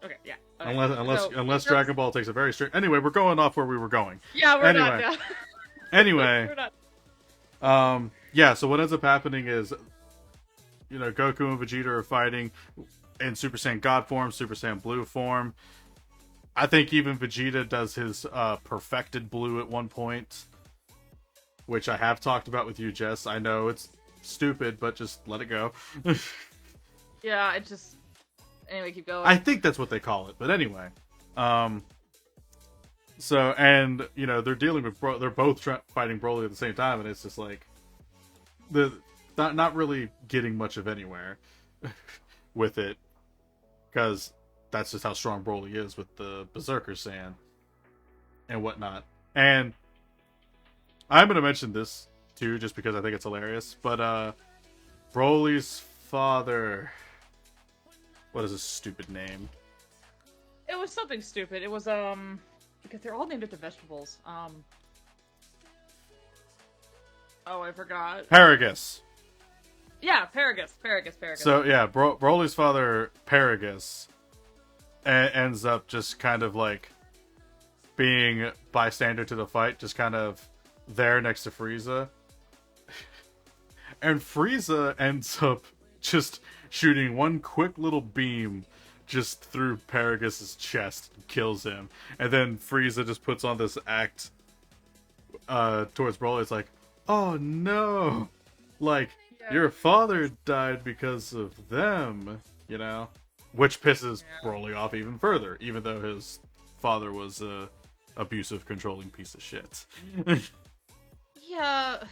Okay, yeah. Okay. Unless Dragon Ball takes a very strict. Anyway, we're going off where we were going. Yeah, we're not. Yeah. Anyway, we're not. yeah. So what ends up happening is, Goku and Vegeta are fighting in Super Saiyan God form, Super Saiyan Blue form. I think even Vegeta does his perfected blue at one point, which I have talked about with you, Jess. I know it's stupid, but just let it go. Yeah, it just. Anyway, keep going. I think that's what they call it, but anyway. So, and, they're dealing with, they're both fighting Broly at the same time, and it's just like, not really getting much of anywhere with it, because that's just how strong Broly is with the Berserker Saiyan and whatnot. And I'm going to mention this, too, just because I think it's hilarious, but, Broly's father... What is his stupid name? It was something stupid. It was, because they're all named after vegetables. Oh, I forgot. Paragus. Yeah, Paragus. So, yeah, Broly's father, Paragus, ends up just kind of, like, being bystander to the fight, just kind of there next to Frieza. And Frieza ends up just shooting one quick little beam just through Paragus' chest and kills him. And then Frieza just puts on this act towards Broly. It's like, oh no! Like, yeah. Your father died because of them, Which pisses Broly off even further, even though his father was a abusive, controlling piece of shit. Yeah.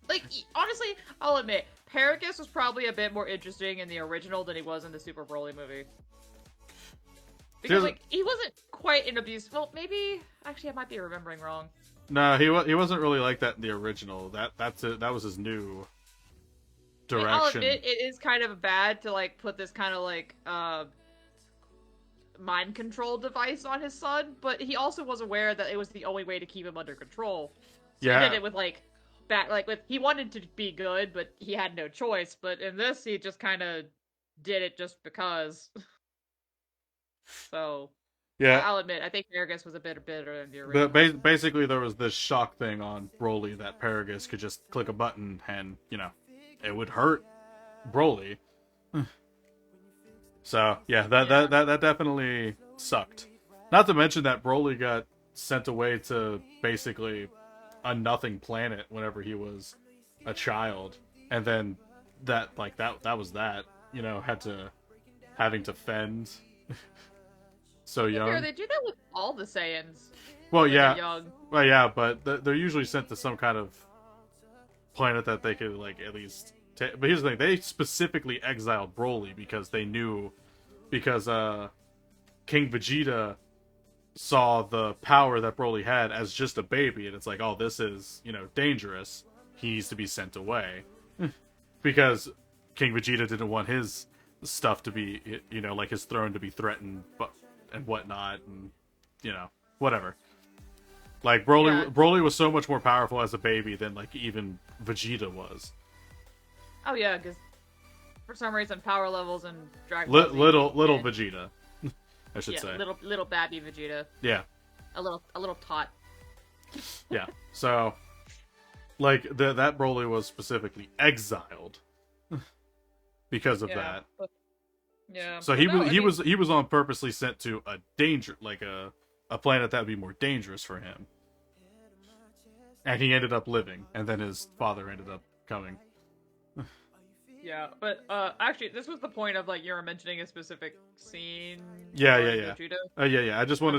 Like, honestly, I'll admit, Paragus was probably a bit more interesting in the original than he was in the Super Broly movie. Because, like, he wasn't quite an abuse. Well, maybe... Actually, I might be remembering wrong. No, he wasn't really like that in the original. That was his new direction. I'll admit, it is kind of bad to, like, put this kind of, like, mind control device on his son, but he also was aware that it was the only way to keep him under control. So he did it with, like... he wanted to be good, but he had no choice. But in this, he just kind of did it just because. So, yeah, I'll admit, I think Paragus was a bit better than the original. But basically, there was this shock thing on Broly that Paragus could just click a button and, it would hurt Broly. So, yeah, that definitely sucked. Not to mention that Broly got sent away to basically a nothing planet whenever he was a child, and then that was that, having to fend so young. Sure, they do that with all the Saiyans. Well, yeah, but they're usually sent to some kind of planet that they could, like, at least but here's the thing, they specifically exiled Broly because they knew, because King Vegeta saw the power that Broly had as just a baby, and it's like, oh, this is, dangerous. He needs to be sent away. Because King Vegeta didn't want his stuff to be, like his throne to be threatened, and whatnot, and, whatever. Like Yeah. Broly was so much more powerful as a baby than like even Vegeta was. Oh yeah, because for some reason power levels in Dragon Ball Z. Little eh, Vegeta, I should yeah, say. little babby Vegeta, Yeah, a little tot. yeah. So like that Broly was specifically exiled because of Yeah, that. but yeah, So but no, I mean, he was on purposely sent to a danger like a planet that would be more dangerous for him, and he ended up living, and then his father ended up coming. yeah, but actually, this was the point of like you were mentioning a specific scene. Yeah, Regarding yeah, Gogeta. yeah. Yeah.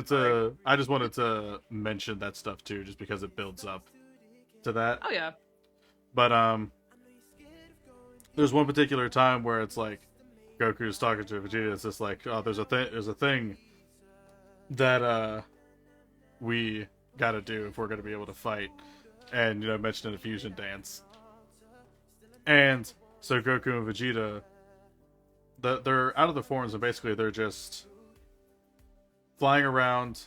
Sorry. I just wanted to mention that stuff too, just because it builds up to that. Oh yeah. But there's one particular time where it's like Goku's talking to Vegeta. It's just like, oh, there's a thing that we gotta do if we're gonna be able to fight, and you know, mentioning a fusion dance. And so Goku and Vegeta, they're out of the forms, and basically they're just flying around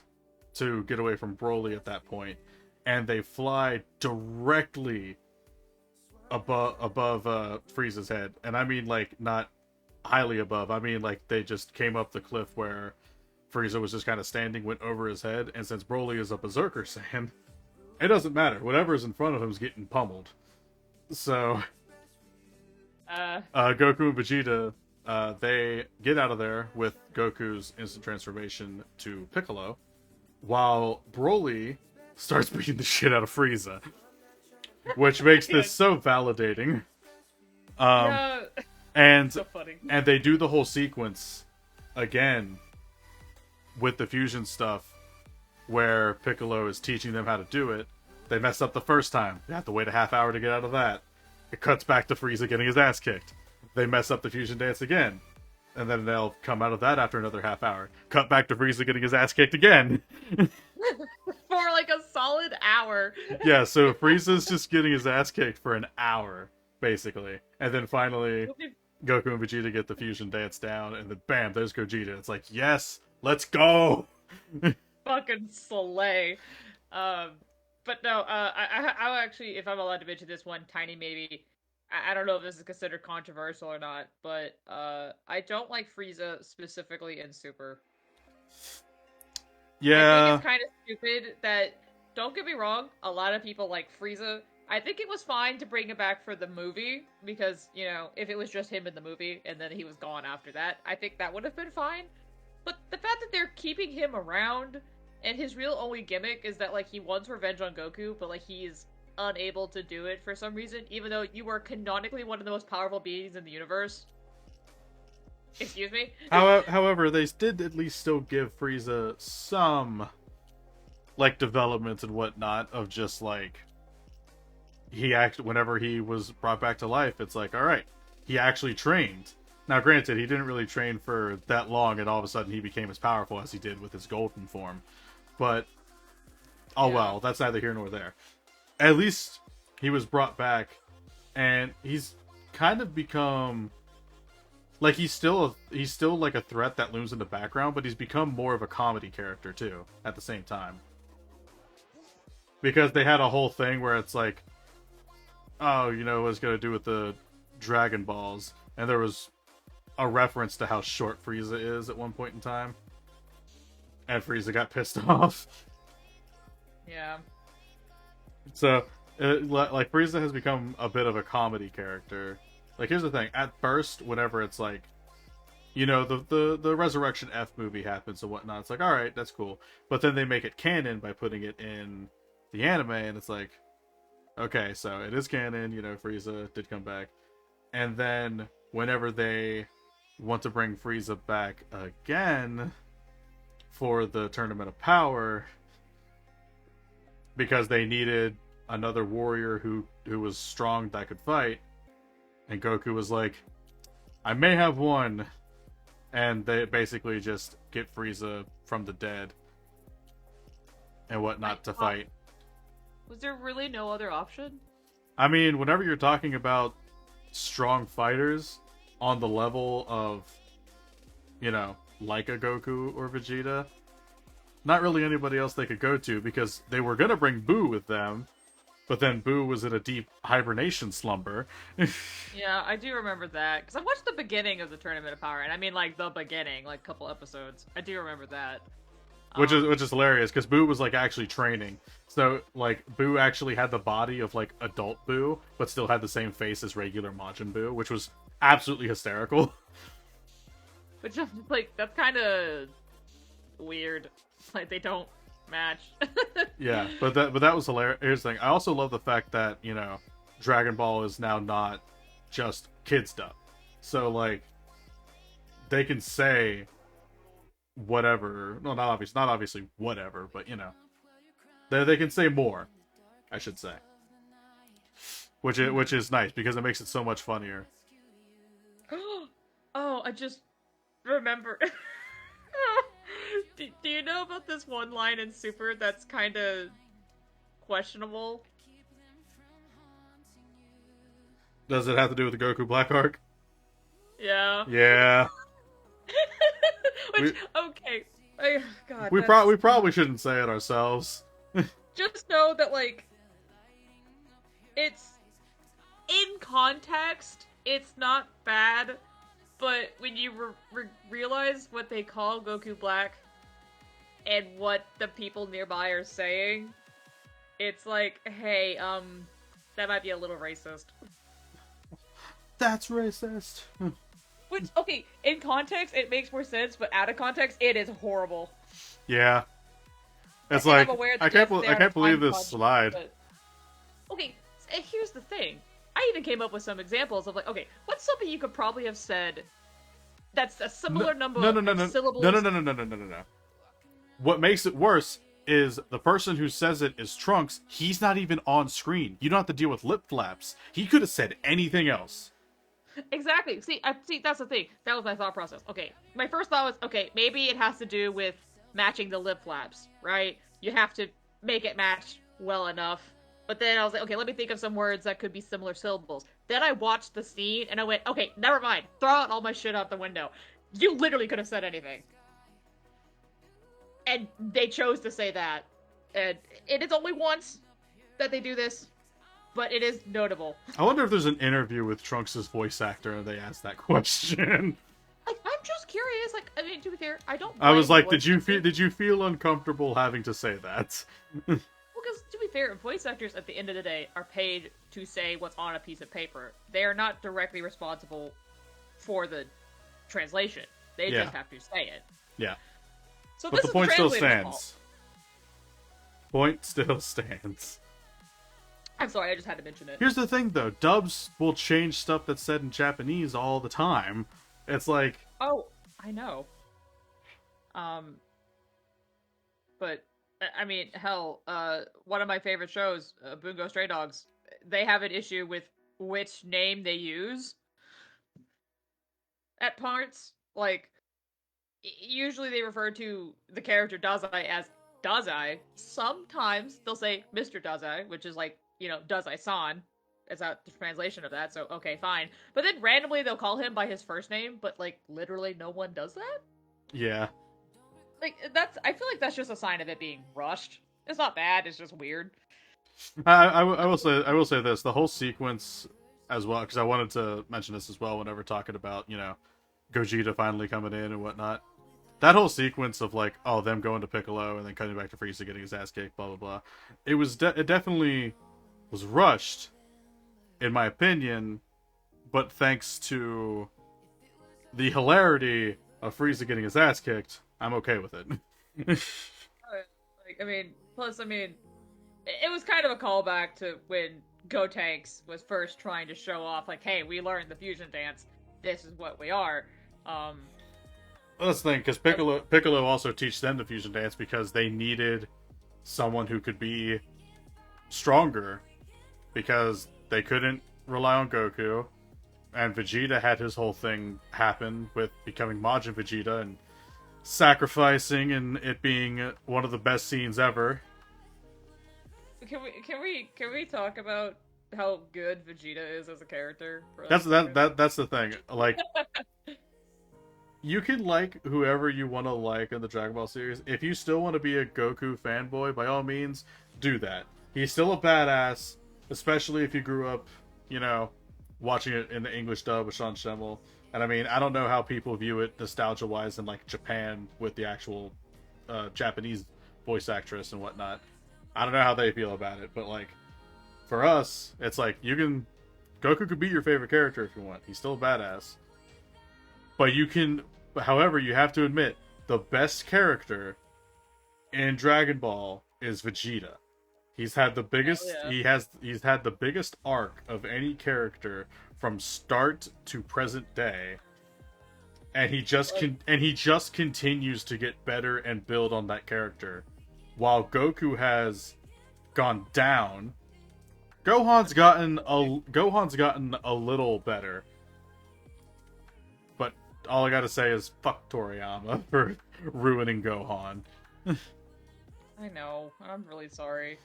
to get away from Broly at that point, and they fly directly above Frieza's head, and I mean like not highly above. I mean like they just came up the cliff where Frieza was just kind of standing, went over his head, and since Broly is a Berserker Saiyan, it doesn't matter. Whatever's in front of him is getting pummeled. So Goku and Vegeta, they get out of there with Goku's instant transformation to Piccolo, while Broly starts beating the shit out of Frieza, which makes this so validating. Yeah. And So funny. and they do the whole sequence again with the fusion stuff, where Piccolo is teaching them how to do it. They messed up the first time. They have to wait a half hour to get out of that. It cuts back to Frieza getting his ass kicked. They mess up the fusion dance again. And then they'll come out of that after another half hour. Cut back to Frieza getting his ass kicked again. For like a solid hour. Yeah, so Frieza's just getting his ass kicked for an hour, basically. And then finally, Goku and Vegeta get the fusion dance down, and then bam, there's Gogeta. It's like, yes, let's go! Fucking slay. But no, I'll actually, if I'm allowed to mention this one tiny maybe, I don't know if this is considered controversial or not, but I don't like Frieza specifically in Super. I think Yeah, it's kind of stupid that, don't get me wrong, a lot of people like Frieza. I think it was fine to bring him back for the movie, because, you know, if it was just him in the movie and then he was gone after that, I think that would have been fine. But the fact that they're keeping him around, and his real only gimmick is that, like, he wants revenge on Goku, but, like, he is unable to do it for some reason, even though you are canonically one of the most powerful beings in the universe. Excuse me? however, they did at least still give Frieza some, like, development and whatnot of just, like, whenever he was brought back to life, it's like, alright, he actually trained. Now, granted, he didn't really train for that long, and all of a sudden he became as powerful as he did with his golden form. But, oh Yeah. well, that's neither here nor there. At least he was brought back, and he's kind of become, like, he's still like a threat that looms in the background, but he's become more of a comedy character too at the same time. Because they had a whole thing where it's like, oh, you know what it's gonna do with the Dragon Balls, and there was a reference to how short Frieza is at one point in time, and Frieza got pissed off. Yeah. So, like, Frieza has become a bit of a comedy character. Like, here's the thing. At first, whenever it's like, you know, the Resurrection F movie happens and whatnot, it's like, alright, that's cool. But then they make it canon by putting it in the anime, and it's like, okay, so it is canon, you know, Frieza did come back. And then, whenever they want to bring Frieza back again for the Tournament of Power, because they needed another warrior who was strong that could fight, and Goku was like, I may have one, and they basically just get Frieza from the dead and whatnot to fight. Was there really no other option? I mean, whenever you're talking about strong fighters on the level of, you know, like a Goku or Vegeta, not really anybody else they could go to, because they were gonna bring Boo with them, but then Boo was in a deep hibernation slumber. Yeah, I do remember that because I watched the beginning of the Tournament of Power, and I mean like the beginning, like a couple episodes. I do remember that. Which is hilarious, because Boo was like actually training. So like Boo actually had the body of like adult Boo, but still had the same face as regular Majin Boo, which was absolutely hysterical. Which I'm like, that's kind of weird. Like they don't match. Yeah, but that was hilarious. Here's the thing: I also love the fact that, you know, Dragon Ball is now not just kid stuff. So like they can say whatever. No, not obviously whatever, but you know, they can say more, I should say. Which is nice, because it makes it so much funnier. Oh, I just remember. Do you know about this one line in Super that's kind of questionable? Does it have to do with the Goku Black arc? Yeah. Yeah. Which, okay. God. We probably shouldn't say it ourselves. Just know that, like, it's in context, it's not bad, but when you realize what they call Goku Black and what the people nearby are saying, it's like, hey, that might be a little racist. That's racist. Which, okay, in context, it makes more sense, but out of context, it is horrible. Yeah. It's And like, I'm aware that I can't believe this punch, slide. but... Okay, here's the thing. I even came up with some examples of, like, okay, what's something you could probably have said that's a similar number of syllables? No. What makes it worse is the person who says it is Trunks. He's not even on screen. You don't have to deal with lip flaps. He could have said anything else. Exactly. See, that's the thing. That was my thought process. Okay, my first thought was, okay, maybe it has to do with matching the lip flaps, right? You have to make it match well enough. But then I was like, okay, let me think of some words that could be similar syllables. Then I watched the scene, and I went, okay, never mind. Throw out all my shit out the window. You literally could have said anything. And they chose to say that. And it is only once that they do this, but it is notable. I wonder if there's an interview with Trunks' voice actor and they ask that question. Like, I'm just curious. Like, I mean, to be fair, I don't. I was like, did you feel uncomfortable having to say that? Well, because to be fair, voice actors at the end of the day are paid to say what's on a piece of paper. They are not directly responsible for the translation. They just have to say it. Yeah. So but this the is point the still translator's stands. Point still stands. I'm sorry, I just had to mention it. Here's the thing, though. Dubs will change stuff that's said in Japanese all the time. It's like... Oh, I know. But, I mean, hell, one of my favorite shows, Bungo Stray Dogs, they have an issue with which name they use at parts. Like, usually they refer to the character Dazai as Dazai. Sometimes they'll say Mr. Dazai, which is like, you know, Dazai-san. Is that the translation of that, so okay, fine. But then randomly they'll call him by his first name, but like literally no one does that? Yeah. Like I feel like that's just a sign of it being rushed. It's not bad, it's just weird. I will say this, the whole sequence as well, because I wanted to mention this as well whenever talking about, you know, Gogeta finally coming in and whatnot. That whole sequence of like, oh, them going to Piccolo and then cutting back to Frieza getting his ass kicked, blah blah blah. It definitely was rushed, in my opinion, but thanks to the hilarity of Frieza getting his ass kicked, I'm okay with it. Like, I mean, plus, I mean, it was kind of a callback to when Gotenks was first trying to show off, like, hey, we learned the fusion dance. This is what we are. That's the thing, because Piccolo also teach them the fusion dance because they needed someone who could be stronger, because they couldn't rely on Goku, and Vegeta had his whole thing happen with becoming Majin Vegeta and sacrificing, and it being one of the best scenes ever. Can we talk about how good Vegeta is as a character? That's the thing. Like, you can like whoever you want to like in the Dragon Ball series. If you still want to be a Goku fanboy, by all means, do that. He's still a badass, especially if you grew up, you know, watching it in the English dub with Sean Schemmel. And I mean, I don't know how people view it nostalgia-wise in like Japan with the actual Japanese voice actress and whatnot. I don't know how they feel about it, but like for us, it's like you can Goku could be your favorite character if you want. He's still a badass. But you can, however, you have to admit the best character in Dragon Ball is Vegeta. He's had the biggest. Yeah. He's had the biggest arc of any character from start to present day, and Like, he just continues to get better and build on that character, while Goku has gone down. Gohan's gotten a little better, but all I gotta say is fuck Toriyama for ruining Gohan. I know. I'm really sorry.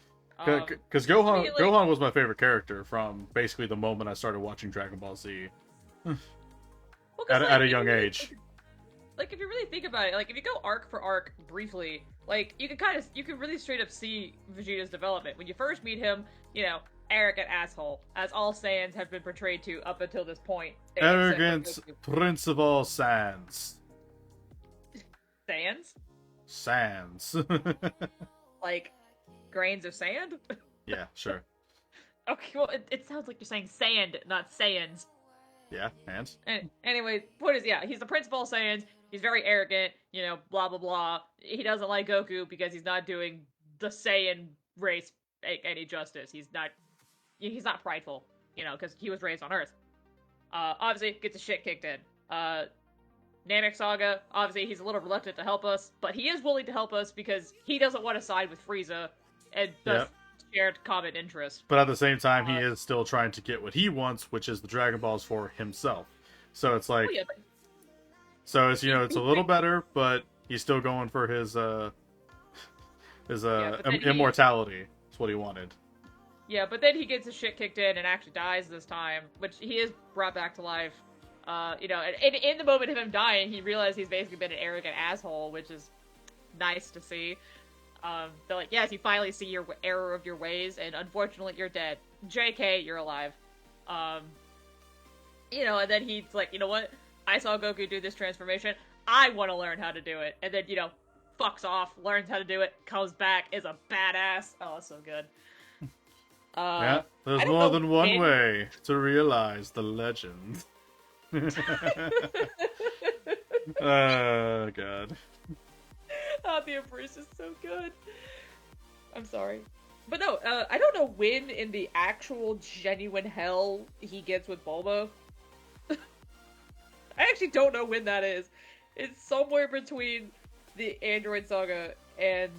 Because To me, like, Gohan was my favorite character from basically the moment I started watching Dragon Ball Z well, because at like, a if young you really, age. like, if you really think about it, like, if you go arc for arc briefly, like, you can really straight up see Vegeta's development. When you first meet him, you know, arrogant asshole, as all Saiyans have been portrayed to up until this point. Arrogant Prince of all Sans. Saiyans? Sans. Like, grains of sand? Yeah, sure. Okay, well, it sounds like you're saying sand, not Saiyans. Yeah, and Anyway, point is, yeah, he's the Prince of all Saiyans. He's very arrogant, you know, blah blah blah. He doesn't like Goku because he's not doing the Saiyan race any justice. He's not prideful, you know, because he was raised on Earth. Obviously, gets his shit kicked in. Namek Saga, obviously, he's a little reluctant to help us, but he is willing to help us because he doesn't want to side with Frieza and does shared common interest. but at the same time, he is still trying to get what he wants, which is the Dragon Balls for himself. So it's like, Oh yeah, but so it's it's a little better, but he's still going for his but then immortality. That's what he wanted. yeah, but then he gets his shit kicked in and actually dies this time, which he is brought back to life. You know, and in the moment of him dying, he realized he's basically been an arrogant asshole, which is nice to see. They're like, yes, you finally see your error of your ways, and unfortunately, you're dead. JK, you're alive. You know, and then he's like, you know what? I saw Goku do this transformation. I want to learn how to do it. And then, you know, fucks off, learns how to do it, comes back, is a badass. Oh, that's so good. Yeah, there's more than one way to realize the legend. Oh, God. Oh, the Embrace is so good. I'm sorry. But no, I don't know when in the actual genuine hell he gets with Bulma. I actually don't know when that is. It's somewhere between the Android Saga and...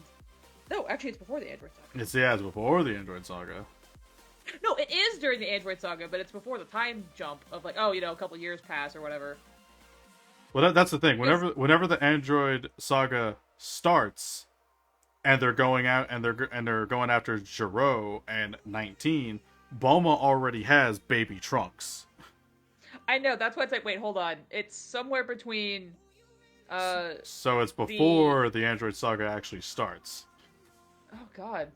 No, actually it's before the Android Saga. It's before the Android Saga. No, it is during the Android Saga, but it's before the time jump of like, oh, you know, a couple years pass or whatever. Well, that's the thing. Whenever the Android Saga starts, and they're going out and they're going after Gero and 19, Bulma already has baby Trunks. I know, that's why it's like, wait, hold on. It's somewhere between so it's before the Android Saga actually starts. Oh god.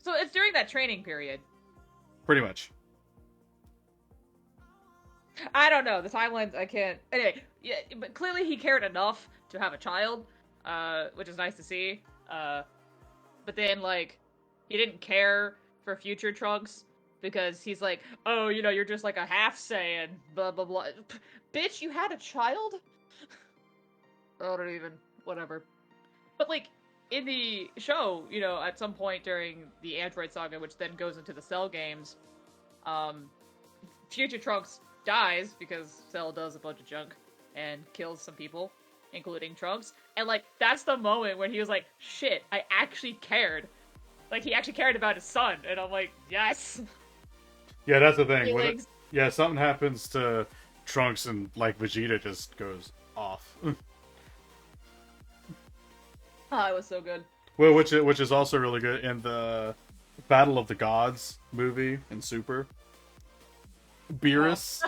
So it's during that training period. Pretty much. I don't know. The timelines, I can't. Anyway, yeah, but clearly he cared enough to have a child, which is nice to see. But then, like, he didn't care for future Trunks because he's like, oh, you know, you're just like a half Saiyan, blah, blah, blah. Bitch, you had a child? I don't even, whatever. But, like, in the show, you know, at some point during the Android Saga, which then goes into the Cell games, future Trunks dies because Cell does a bunch of junk and kills some people, including Trunks. And, like, that's the moment when he was like, shit, I actually cared. Like, he actually cared about his son. And I'm like, yes! Yeah, that's the thing. When something happens to Trunks and, like, Vegeta just goes off. Oh, it was so good. Well, which is also really good in the Battle of the Gods movie in Super. Beerus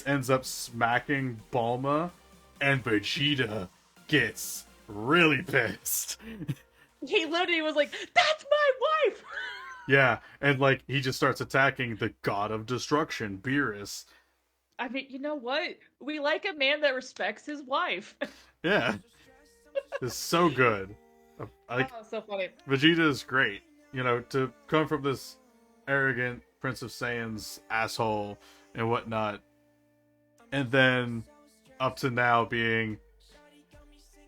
ends up smacking Bulma and Vegeta gets really pissed. He literally was like, "That's my wife!" Yeah, and like he just starts attacking the god of destruction, Beerus. I mean, you know what? We like a man that respects his wife. Yeah, it's so good. Like Oh, so funny. Vegeta is great. You know, to come from this arrogant Prince of Saiyan's asshole and whatnot, and then up to now being,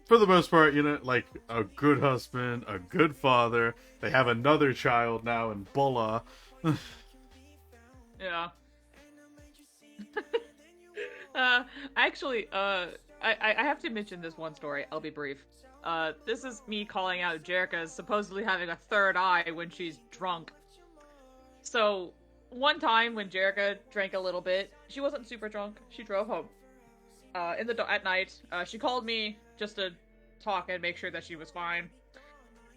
for the most part, you know, like a good husband, a good father. They have another child now in Bulla. Yeah. Actually, I have to mention this one story. I'll be brief. This is me calling out Jerica as supposedly having a third eye when she's drunk. So, one time when Jerica drank a little bit, she wasn't super drunk. She drove home. At night, she called me just to talk and make sure that she was fine.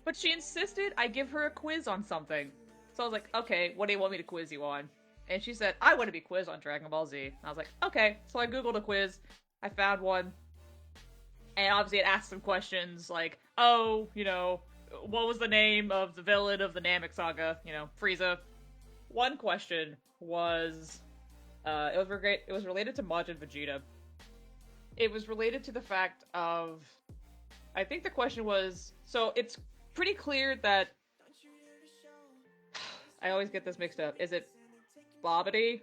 But she insisted I give her a quiz on something. So I was like, okay, what do you want me to quiz you on? And she said, I want to be quizzed on Dragon Ball Z. And I was like, okay. So I googled a quiz. I found one. And obviously it asked some questions like, oh, you know, what was the name of the villain of the Namek Saga? You know, Frieza. One question was, it was related to Majin Vegeta. It was related to the fact of, I think the question was, so it's pretty clear that, I always get this mixed up. Is it Bobbity?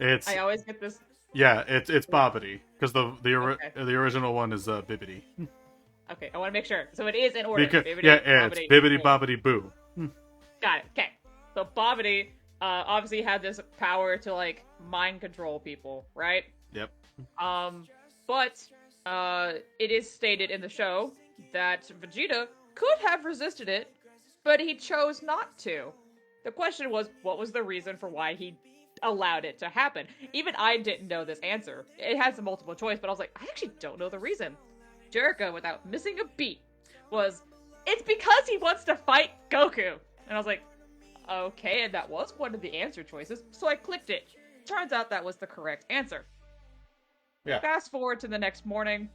It's I always get this. yeah, it's Bobbity because Okay. the original one is Bibbidi. Okay, I want to make sure. So it is in order. Because Bibbidi, yeah, it's Bobbity, Bibbidi Boo. Bobbidi Boo. Got it. Okay. So Bobbity obviously had this power to like mind control people, right? Yep. But it is stated in the show that Vegeta could have resisted it, but he chose not to. The question was, what was the reason for why he allowed it to happen? Even I didn't know this answer. It has a multiple choice, but I was like, I actually don't know the reason. Jericho, without missing a beat, was, it's because he wants to fight Goku. And I was like, okay, and that was one of the answer choices, so I clicked it. Turns out that was the correct answer. Yeah. Fast forward to the next morning.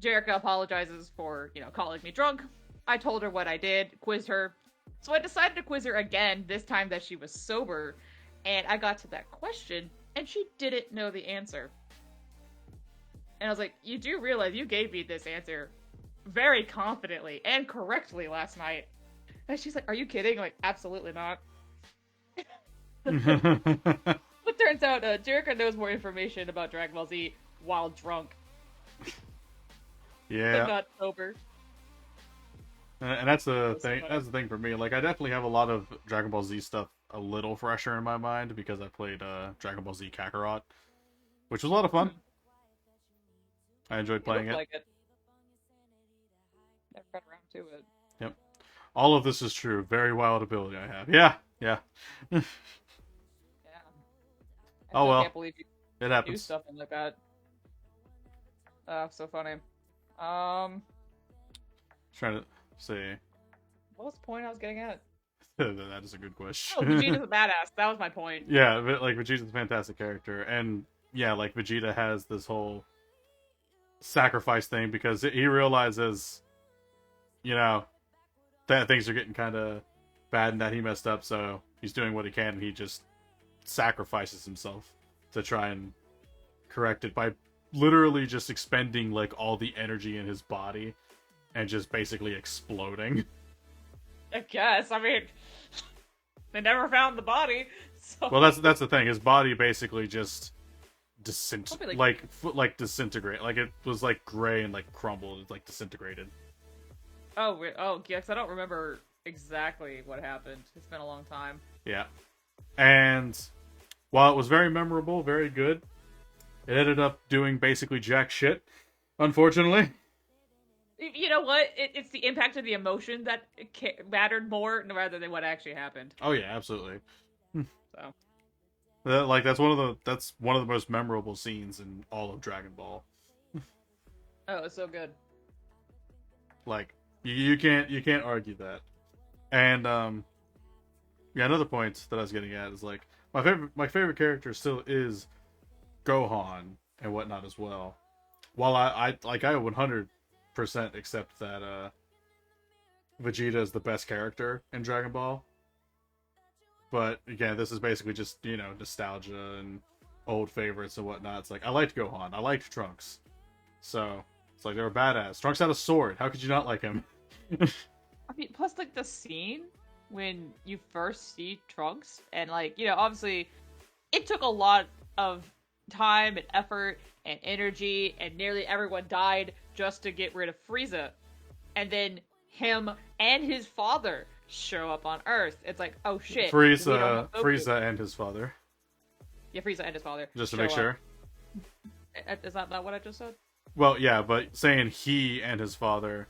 Jerica apologizes for, you know, calling me drunk. I told her what I did, quizzed her. So I decided to quiz her again, this time that she was sober. And I got to that question, and she didn't know the answer. And I was like, you do realize you gave me this answer very confidently and correctly last night. And she's like, are you kidding? I'm like, absolutely not. But turns out, Jerica knows more information about Dragon Ball Z while drunk. Yeah. But not sober. And that's the thing. That's the thing for me. Like, I definitely have a lot of Dragon Ball Z stuff a little fresher in my mind because I played Dragon Ball Z Kakarot, which was a lot of fun. I enjoyed playing it. Like it. Never got around to it. Yep. All of this is true. Very wild ability I have. Yeah. Yeah. Yeah. I Oh, well. can't believe you It do happens. something like that. So funny. Trying to say What was the point I was getting at? that is a good question. Oh, Vegeta's a badass. That was my point. Yeah, but like Vegeta's a fantastic character, and yeah, like Vegeta has this whole sacrifice thing because he realizes, you know, that things are getting kind of bad and that he messed up, so he's doing what he can. And he just sacrifices himself to try and correct it by literally just expending like all the energy in his body and just basically exploding. I guess. I mean, they never found the body. So. Well, that's the thing. His body basically just Probably, like disintegrate. Like it was like gray and like crumbled. It's like disintegrated. Oh, yeah, 'cause I don't remember exactly what happened. It's been a long time. Yeah. And while it was very memorable, very good, it ended up doing basically jack shit, unfortunately. You know what? It's the impact of the emotion that mattered more rather than what actually happened. Oh yeah, absolutely. So. Like that's one of the most memorable scenes in all of Dragon Ball. Oh, it's so good. Like you can't argue that. And yeah, another point that I was getting at is like my favorite character still is Gohan, and whatnot as well. While I 100% accept that Vegeta is the best character in Dragon Ball. But again, this is basically just, you know, nostalgia and old favorites and whatnot. It's like, I liked Gohan, I liked Trunks. So, it's like, they were badass. Trunks had a sword, how could you not like him? I mean, plus, like, the scene when you first see Trunks, and, like, you know, obviously, it took a lot of time and effort and energy, and nearly everyone died just to get rid of Frieza. And then him and his father show up on Earth. It's like, oh shit. Frieza and his father. Yeah, Frieza and his father. Just to make sure. Is that not what I just said? Well, yeah, but saying he and his father,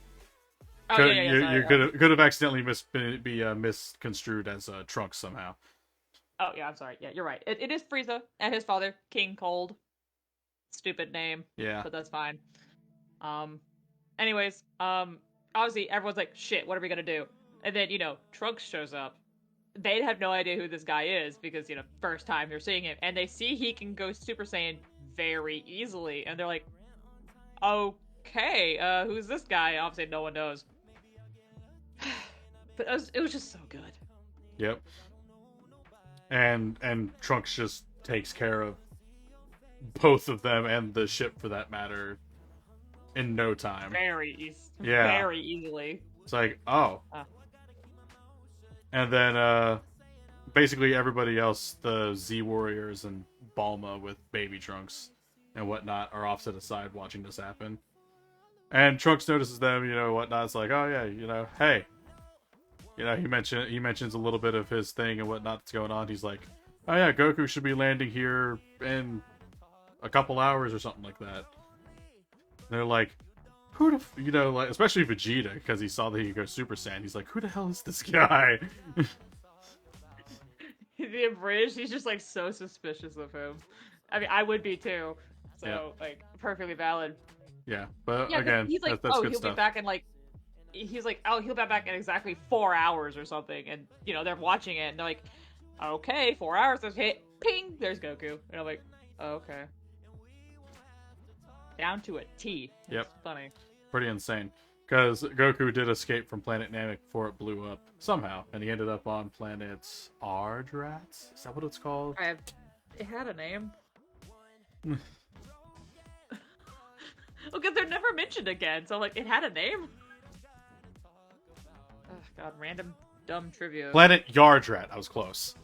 Oh, you could have accidentally misconstrued as Trunks somehow. Oh yeah, I'm sorry. Yeah, you're right. It is Frieza and his father, King Cold. Stupid name. Yeah. But that's fine. Anyways, obviously everyone's like, shit, what are we gonna do? And then, you know, Trunks shows up. They have no idea who this guy is because, you know, first time they're seeing him. And they see he can go Super Saiyan very easily. And they're like, okay, who's this guy? Obviously no one knows. But it was just so good. Yep. And Trunks just takes care of both of them and the ship for that matter in no time. Very easily. It's like, oh. And then basically everybody else, the Z Warriors and Bulma with baby Trunks and whatnot, are off to the side watching this happen. And Trunks notices them, you know, whatnot. It's like, oh yeah, you know, hey. You know, he mentions a little bit of his thing and whatnot that's going on. He's like, oh yeah, Goku should be landing here in a couple hours or something like that. And they're like, who the, you know, like, especially Vegeta, because he saw that he could go Super Saiyan. He's like, who the hell is this guy? The abridged, he's just like so suspicious of him. I mean, I would be too. So, yeah. Like, perfectly valid. Yeah, but yeah, again, he's like, that's oh, good he'll stuff. be back in like, he's like, oh, he'll be back in exactly 4 hours or something. And, you know, they're watching it and they're like, okay, 4 hours, there's hit, ping, there's Goku. And I'm like, oh, okay. Down to a T. Yep. It's funny. Pretty insane. Because Goku did escape from planet Namek before it blew up somehow, and he ended up on planet Ardrat? Is that what it's called? It had a name. Because they're never mentioned again, so like, it had a name. Oh god, random dumb trivia. Planet Yardrat. I was close.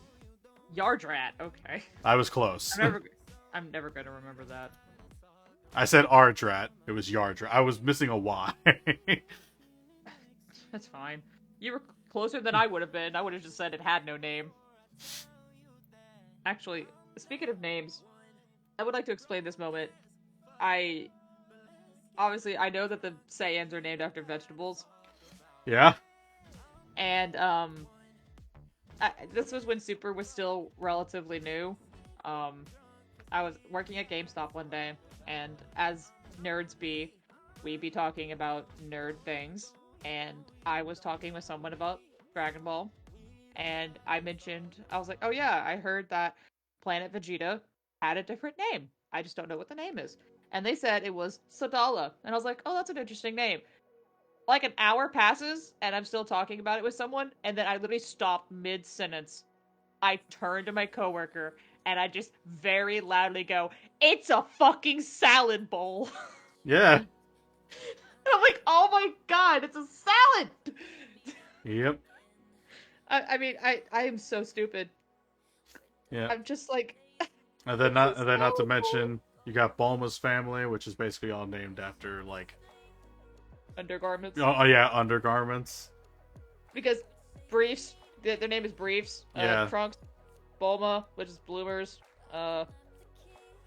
Yardrat, okay. I was close. I'm never gonna remember that. I said Ardrat. It was Yardrat. I was missing a Y. That's fine. You were closer than I would have been. I would have just said it had no name. Actually, speaking of names, I would like to explain this moment. Obviously, I know that the Saiyans are named after vegetables. Yeah? And, this was when Super was still relatively new. I was working at GameStop one day, and as nerds be, we'd be talking about nerd things, and I was talking with someone about Dragon Ball, and I was like, oh yeah, I heard that Planet Vegeta had a different name. I just don't know what the name is. And they said it was Sadala, and I was like, oh, that's an interesting name. Like an hour passes, and I'm still talking about it with someone, and then I literally stop mid-sentence. I turn to my coworker, and I just very loudly go, it's a fucking salad bowl. Yeah. And I'm like, oh my god, it's a salad! Yep. I mean, I am so stupid. Yeah. I'm just like... And then not to mention, you got Bulma's family, which is basically all named after, like... undergarments. Oh yeah, undergarments. Because Briefs, their name is Briefs. Yeah. Trunks, Bulma, which is Bloomers. And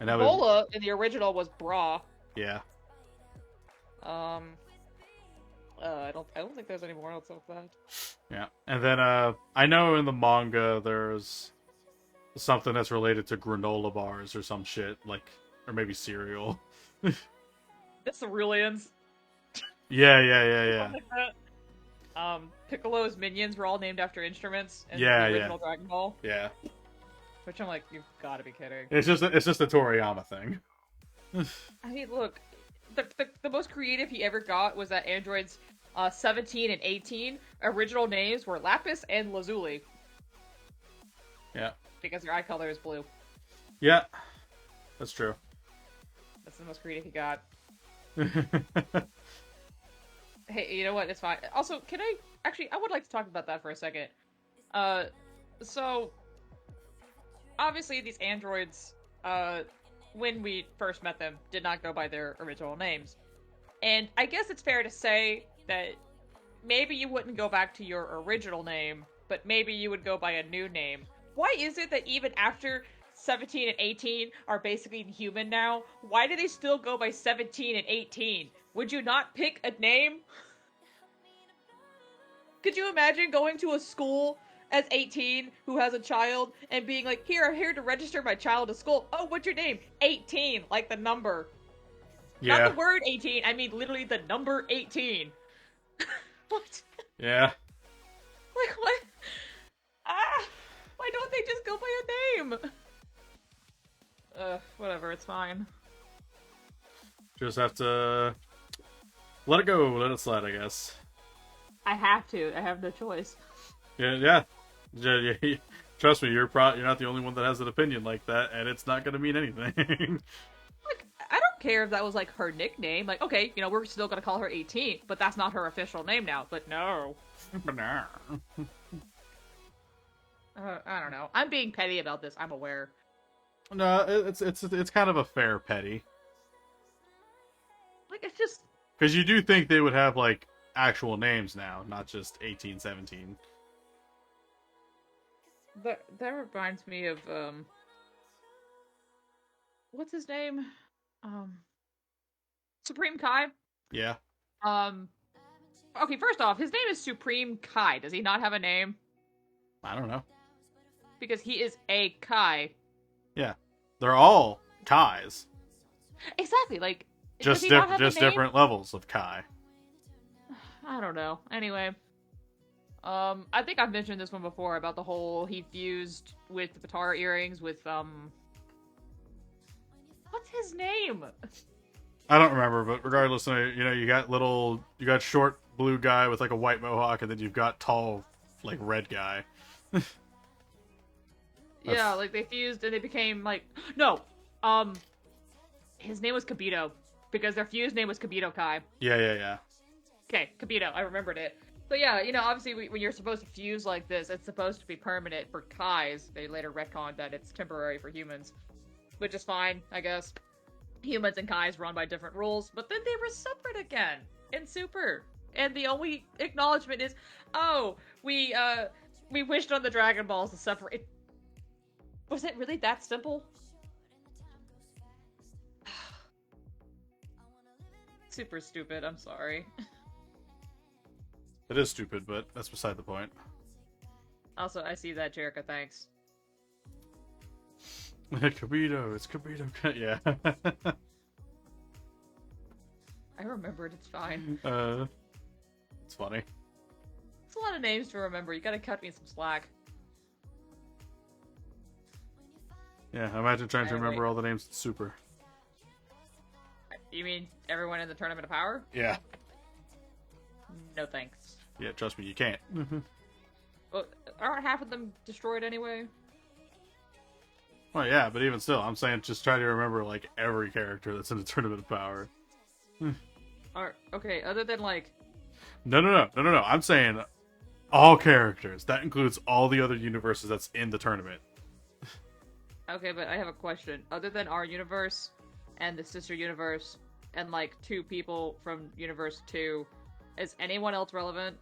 that Bola in the original was Bra. Yeah. I don't think there's any more else of that. Yeah. And then I know in the manga there's something that's related to granola bars or some shit, like, or maybe cereal. The Ceruleans. Yeah. Like that. Piccolo's minions were all named after instruments in Yeah, the original Dragon Ball. Yeah. Which I'm like, you've got to be kidding. It's just a Toriyama thing. I mean, look, the most creative he ever got was that androids 17 and 18 original names were Lapis and Lazuli Yeah. because their eye color is blue. Yeah. That's true. That's the most creative he got. Hey, you know what? It's fine. Also, can I... Actually, I would like to talk about that for a second. So... Obviously, these androids, when we first met them, did not go by their original names. And I guess it's fair to say that maybe you wouldn't go back to your original name, but maybe you would go by a new name. Why is it that even after 17 and 18 are basically human now, why do they still go by 17 and 18? Would you not pick a name? Could you imagine going to a school as 18 who has a child and being like, I'm here to register my child to school. Oh, what's your name? 18, like the number. Yeah. Not the word 18, I mean literally the number 18. What? Yeah. Like, what? Ah! Why don't they just go by a name? Whatever, it's fine. Just have to let it go, let it slide, I guess. I have to. I have no choice. Yeah. Trust me, you're not the only one that has an opinion like that, and it's not going to mean anything. Like, I don't care if that was, like, her nickname. Like, okay, we're still gonna call her 18, but that's not her official name now. But no. I don't know. I'm being petty about this. I'm aware. No, it's kind of a fair petty. Like, it's just... Because you do think they would have, like, actual names now, not just 18, 17. That reminds me of, what's his name? Supreme Kai? Yeah. Okay, first off, his name is Supreme Kai. Does he not have a name? I don't know. Because he is a Kai. Yeah. They're all Kais. Exactly, like... Just different levels of Kai. I don't know. Anyway. I think I've mentioned this one before about the whole he fused with the Patara earrings with, what's his name? I don't remember, but regardless, you got short blue guy with like a white mohawk, and then you've got tall, like red guy. Yeah, like they fused and they became like no, his name was Kibito because their fused name was Kibito Kai. Yeah. Okay, Kibito, I remembered it. So yeah, obviously when you're supposed to fuse like this, it's supposed to be permanent for Kais. They later retconned that it's temporary for humans, which is fine, I guess. Humans and Kais run by different rules, but then they were separate again in Super. And the only acknowledgement is, oh, we wished on the Dragon Balls to separate. Was it really that simple? Super stupid, I'm sorry. It is stupid, but that's beside the point. Also, I see that, Jerica, thanks. Kibito, it's Kibito. Yeah. I remembered, it's fine. It's funny. It's a lot of names to remember, you gotta cut me some slack. Yeah, imagine trying to remember all the names in Super. You mean everyone in the Tournament of Power? Yeah. No thanks. Yeah, trust me, you can't. Well, aren't half of them destroyed anyway? Well, yeah, but even still, I'm saying just try to remember, like, every character that's in the Tournament of Power. Okay, other than, like... No. I'm saying all characters. That includes all the other universes that's in the tournament. Okay, but I have a question. Other than our universe and the sister universe and, like, 2 people from Universe 2, is anyone else relevant?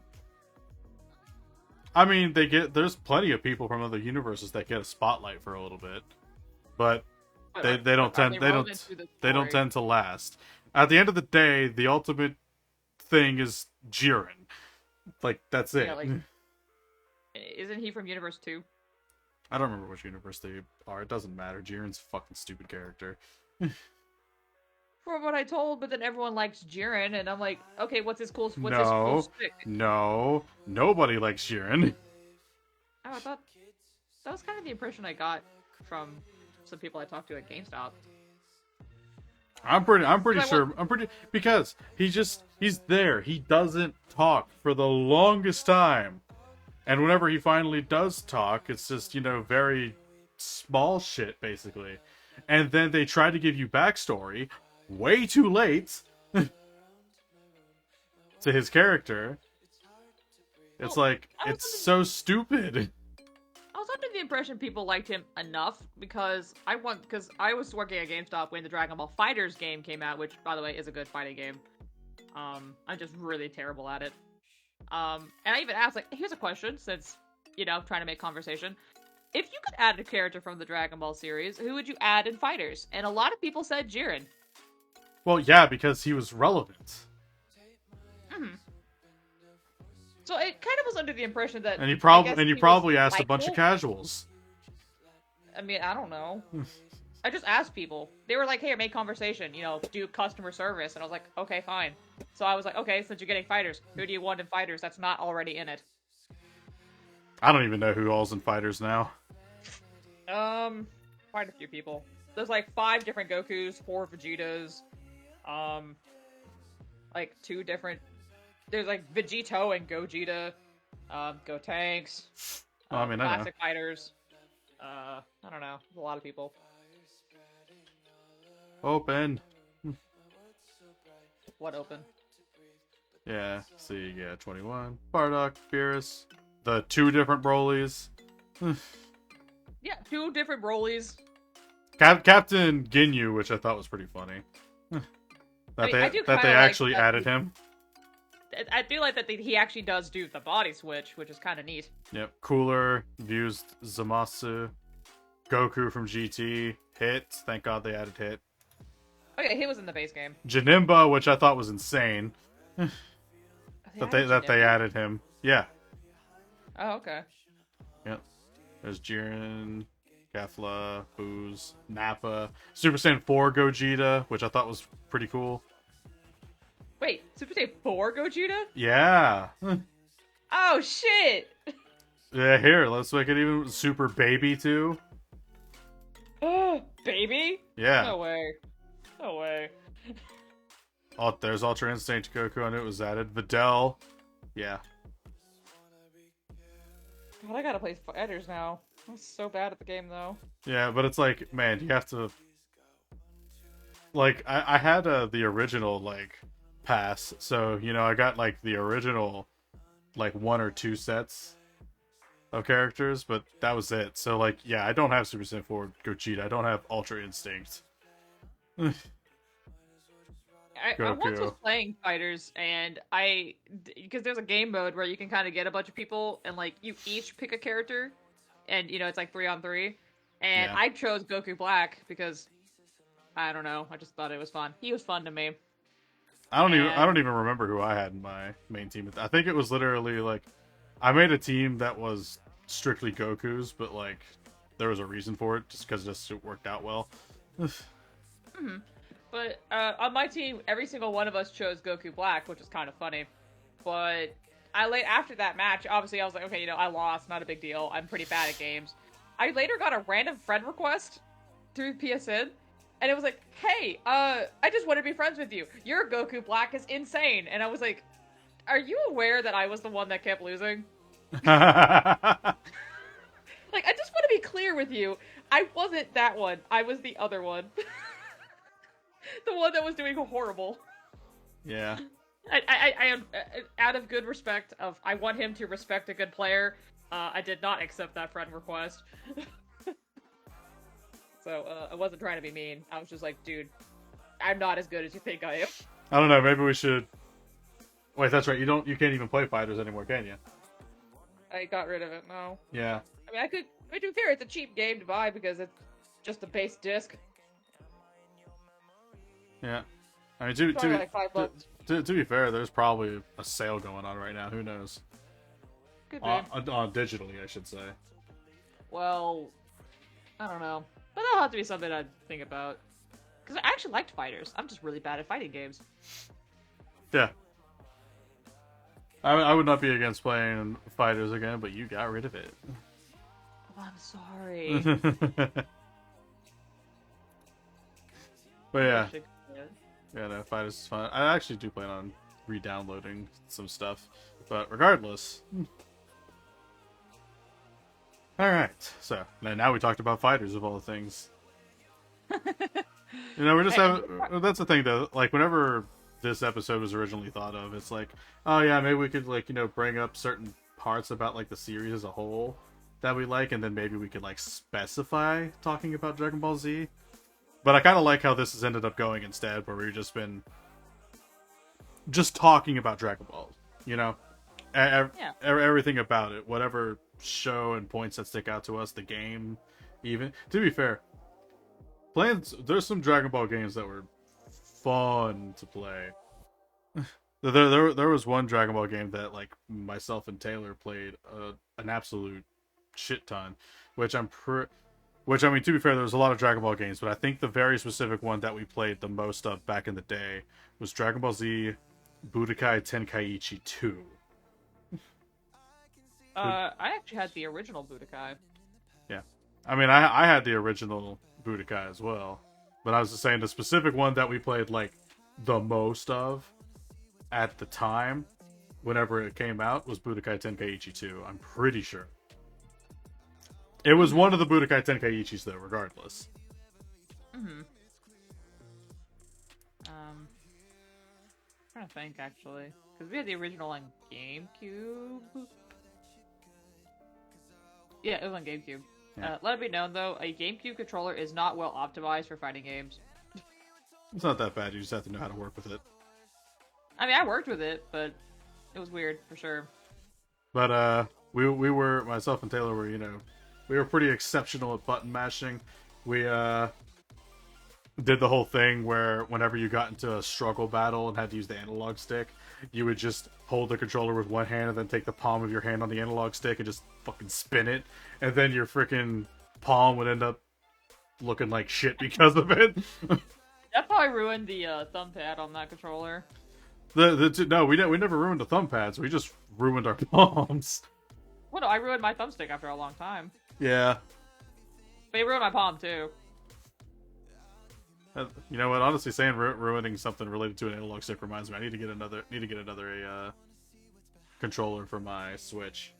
I mean, there's plenty of people from other universes that get a spotlight for a little bit, but they don't tend to last. At the end of the day, the ultimate thing is Jiren. Like, that's it. Yeah, like, isn't he from Universe 2? I don't remember which universe they are. It doesn't matter. Jiren's a fucking stupid character. From what I told, but then everyone likes Jiren, and I'm like, okay, what's his cool stick? No, nobody likes Jiren. Oh, I thought that was kind of the impression I got from some people I talked to at GameStop. I'm pretty sure. Because he's there. He doesn't talk for the longest time. And whenever he finally does talk, it's just, very small shit, basically. And then they try to give you backstory way too late to his character. It's like, it's so stupid. I was under the impression people liked him enough because I was working at GameStop when the Dragon Ball Fighters game came out, which, by the way, is a good fighting game. I'm just really terrible at it. And I even asked, like, here's a question, since, trying to make conversation. If you could add a character from the Dragon Ball series, who would you add in Fighters? And a lot of people said Jiren. Well, yeah, because he was relevant. Mm-hmm. So it kind of was under the impression that... And you probably asked a bunch of casuals. I mean, I don't know. I just asked people. They were like, hey, make conversation, do customer service. And I was like, okay, fine. So I was like, okay, since you're getting Fighters, who do you want in Fighters that's not already in it? I don't even know who all's in Fighters now. Quite a few people. There's like 5 different Gokus, 4 Vegetas, like 2 different... There's like Vegito and Gogeta, Gotenks, I mean, classic fighters. I don't know. There's a lot of people. Open. What open? Yeah, see, 21. Bardock, Beerus. The 2 different Brolys. Yeah, 2 different Brolys. Captain Ginyu, which I thought was pretty funny. That they actually added him. I do like that he actually does do the body switch, which is kind of neat. Yep. Cooler used Zamasu. Goku from GT. Hit. Thank God they added Hit. Oh yeah, he was in the base game. Janimba, which I thought was insane. that they added him. Yeah. Oh, okay. Yep. There's Jiren, Kefla, Booz, Nappa, Super Saiyan 4 Gogeta, which I thought was pretty cool. Wait, Super Saiyan 4 Gogeta? Yeah. Oh, shit! Yeah, here, let's make it even Super Baby too. Baby? Yeah. No way. No way. Oh, there's Ultra Instinct Goku, I knew it was added. Videl. Yeah. God, I gotta play Fighters now. I'm so bad at the game, though. Yeah, but it's like, man, you have to... Like, I had the original, pass, so, I got, the original, 1 or 2 sets of characters, but that was it. So, yeah, I don't have Super Saiyan 4 Gogeta, I don't have Ultra Instinct. I once was playing Fighters, and because there's a game mode where you can kind of get a bunch of people, and, you each pick a character, and, it's 3-on-3, and yeah. I chose Goku Black, because, I don't know, I just thought it was fun. He was fun to me. I don't even remember who I had in my main team. I think it was literally, I made a team that was strictly Goku's, but, there was a reason for it, just because it worked out well. Mm-hmm. But on my team, every single one of us chose Goku Black, which is kind of funny. But after that match, obviously I was like, okay, I lost, not a big deal. I'm pretty bad at games. I later got a random friend request through PSN, and it was like, hey, I just want to be friends with you. Your Goku Black is insane. And I was like, are you aware that I was the one that kept losing? I just want to be clear with you. I wasn't that one. I was the other one. The one that was doing horrible. Yeah. I out of good respect I want him to respect a good player, I did not accept that friend request. So, I wasn't trying to be mean. I was just like, dude, I'm not as good as you think I am. I don't know, maybe we should... Wait, that's right, you can't even play Fighters anymore, can you? I got rid of it, no. Yeah. I mean, to be fair, it's a cheap game to buy because it's just a base disc. Yeah. I mean, to be fair, there's probably a sale going on right now. Who knows? Could be. Digitally, I should say. Well, I don't know. But that'll have to be something I'd think about. Because I actually liked Fighters. I'm just really bad at fighting games. Yeah. I would not be against playing Fighters again, but you got rid of it. Oh, I'm sorry. But yeah. Yeah, no, Fighters is fun. I actually do plan on re-downloading some stuff, but regardless. All right, so now we talked about Fighters of all the things. You know, we're just Hey, having. That's the thing, though. Like, whenever this episode was originally thought of, it's like, oh yeah, maybe we could like bring up certain parts about like the series as a whole that we like, and then maybe we could like specify talking about Dragon Ball Z. But I kind of like how this has ended up going instead, where we've just been just talking about Dragon Ball. You know, yeah. everything about it, whatever show and points that stick out to us, the game, even. To be fair, there's some Dragon Ball games that were fun to play. There was one Dragon Ball game that like myself and Taylor played an absolute shit ton, which which I mean, to be fair, there was a lot of Dragon Ball games, but I think the very specific one that we played the most of back in the day was Dragon Ball Z Budokai Tenkaichi 2. I actually had the original Budokai. Yeah, I mean, I had the original Budokai as well, but I was just saying the specific one that we played like the most of at the time, whenever it came out, was Budokai Tenkaichi 2. I'm pretty sure. It was one of the Budokai Tenkaichis, though, regardless. Mm-hmm. Trying to think, actually. Because we had the original on GameCube. Yeah, it was on GameCube. Yeah. Let it be known, though, a GameCube controller is not well optimized for fighting games. It's not that bad, you just have to know how to work with it. I mean, I worked with it, but it was weird, for sure. But, we were, myself and Taylor were, we were pretty exceptional at button mashing. We, did the whole thing where whenever you got into a struggle battle and had to use the analog stick, you would just hold the controller with one hand and then take the palm of your hand on the analog stick and just fucking spin it, and then your freaking palm would end up looking like shit because of it. That probably ruined the thumb pad on that controller. No, we never ruined the thumb pads. We just ruined our palms. Well, no, I ruined my thumbstick after a long time. Yeah. But it ruined my palm, too. You know what? Honestly, saying ruining something related to an analog stick reminds me. I need to get another controller for my Switch.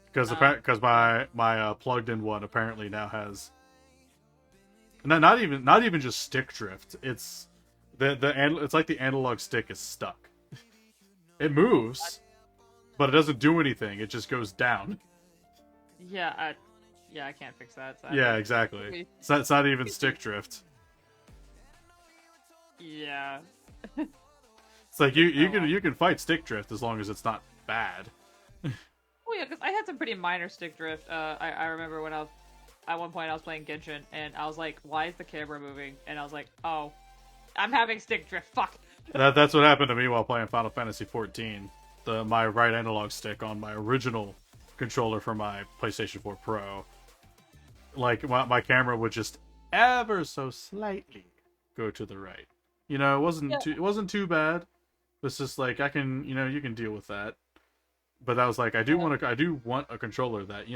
Because my plugged-in one apparently now has not even just stick drift. It's it's like the analog stick is stuck. It moves, but it doesn't do anything. It just goes down. Yeah, I can't fix that. So yeah, exactly. It's not even stick drift. Yeah. It's like you can fight stick drift as long as it's not bad. Well, yeah, because I had some pretty minor stick drift. I remember when at one point I was playing Genshin, and I was like, why is the camera moving? And I was like, oh, I'm having stick drift, fuck. That's what happened to me while playing Final Fantasy XIV. My right analog stick on my original controller for my PlayStation 4 Pro, like my camera would just ever so slightly go to the right. It wasn't too bad. It's just like you can deal with that. But I was like, I do want a controller that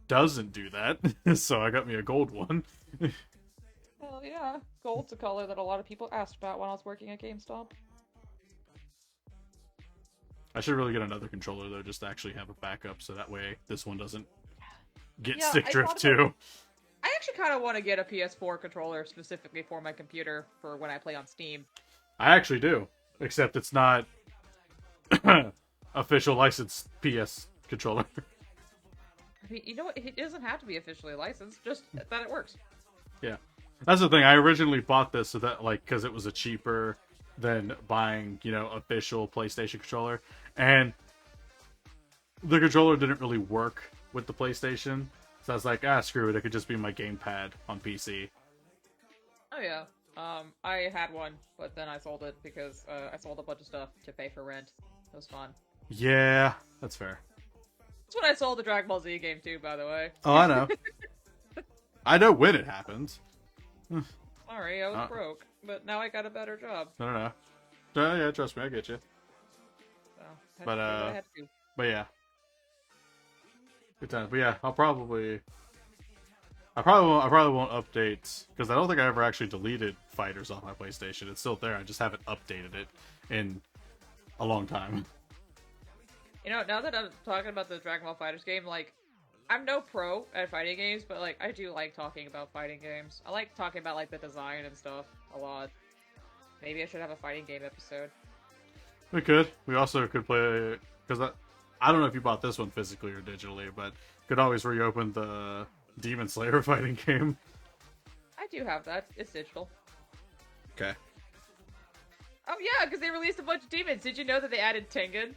doesn't do that. So I got me a gold one. Well, yeah, gold's a color that a lot of people asked about when I was working at GameStop. I should really get another controller though, just to actually have a backup, so that way this one doesn't get Yeah, stick drift too. I actually kind of want to get a PS4 controller specifically for my computer for when I play on Steam. I actually do, except it's not official licensed PS controller. I mean, you know what? It doesn't have to be officially licensed, just that it works. Yeah, that's the thing. I originally bought this so that because it was a cheaper than buying official PlayStation controller, and the controller didn't really work with the PlayStation, so I was like, screw it, it could just be my gamepad on PC. Oh yeah, I had one, but then I sold it because I sold a bunch of stuff to pay for rent. It was fun. Yeah, that's fair. That's when I sold the Dragon Ball Z game too, by the way. Oh, I know. I know when it happened. Sorry, I was broke, but now I got a better job. No. Yeah, trust me, I get you. So, But yeah. Good times. But yeah, I'll probably I probably won't update because I don't think I ever actually deleted Fighters off my PlayStation. It's still there. I just haven't updated it in a long time. You know, now that I'm talking about the Dragon Ball Fighters game, like, I'm no pro at fighting games, but like, I do like talking about fighting games. I like talking about like the design and stuff a lot. Maybe I should have a fighting game episode. We could. We also could play because I don't know if you bought this one physically or digitally, but could always reopen the Demon Slayer fighting game. I do have that. It's digital. Okay. Oh yeah, because they released a bunch of demons. Did you know that they added Tengen?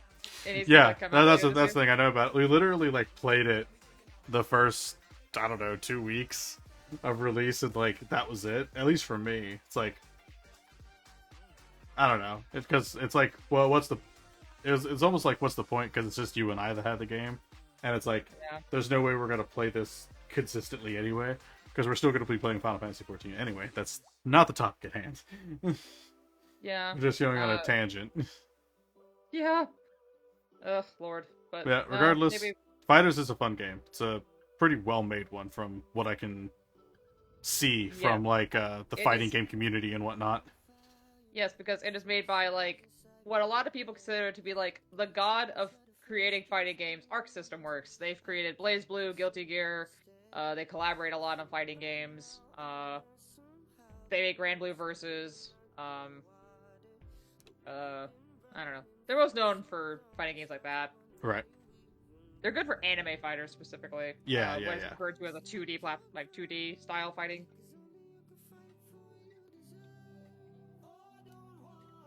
And he's Yeah, gonna come out that's later the this year? thing I know about it. We literally like played it the first, I don't know, 2 weeks of release, and like that was it. At least for me, it's like I don't know, because it's like, well, what's the? It's almost like what's the point? Because it's just you and I that had the game, and it's like Yeah. there's no way we're gonna play this consistently anyway, because we're still gonna be playing Final Fantasy 14 anyway. That's not the topic at hand. Yeah. We're just going on a tangent. Yeah. Ugh, Lord. But Yeah, regardless, maybe... Fighters is a fun game. It's a pretty well made one from what I can see from like the It fighting is. game community and whatnot. Yes, because it is made by like what a lot of people consider to be like the god of creating fighting games. Arc System Works. They've created Blaze Blue, Guilty Gear. They collaborate a lot on fighting games. They make Grand Blue Versus. I don't know. They're most known for fighting games like that. Right. They're good for anime fighters specifically. Yeah, What is referred to as a 2D 2D style fighting.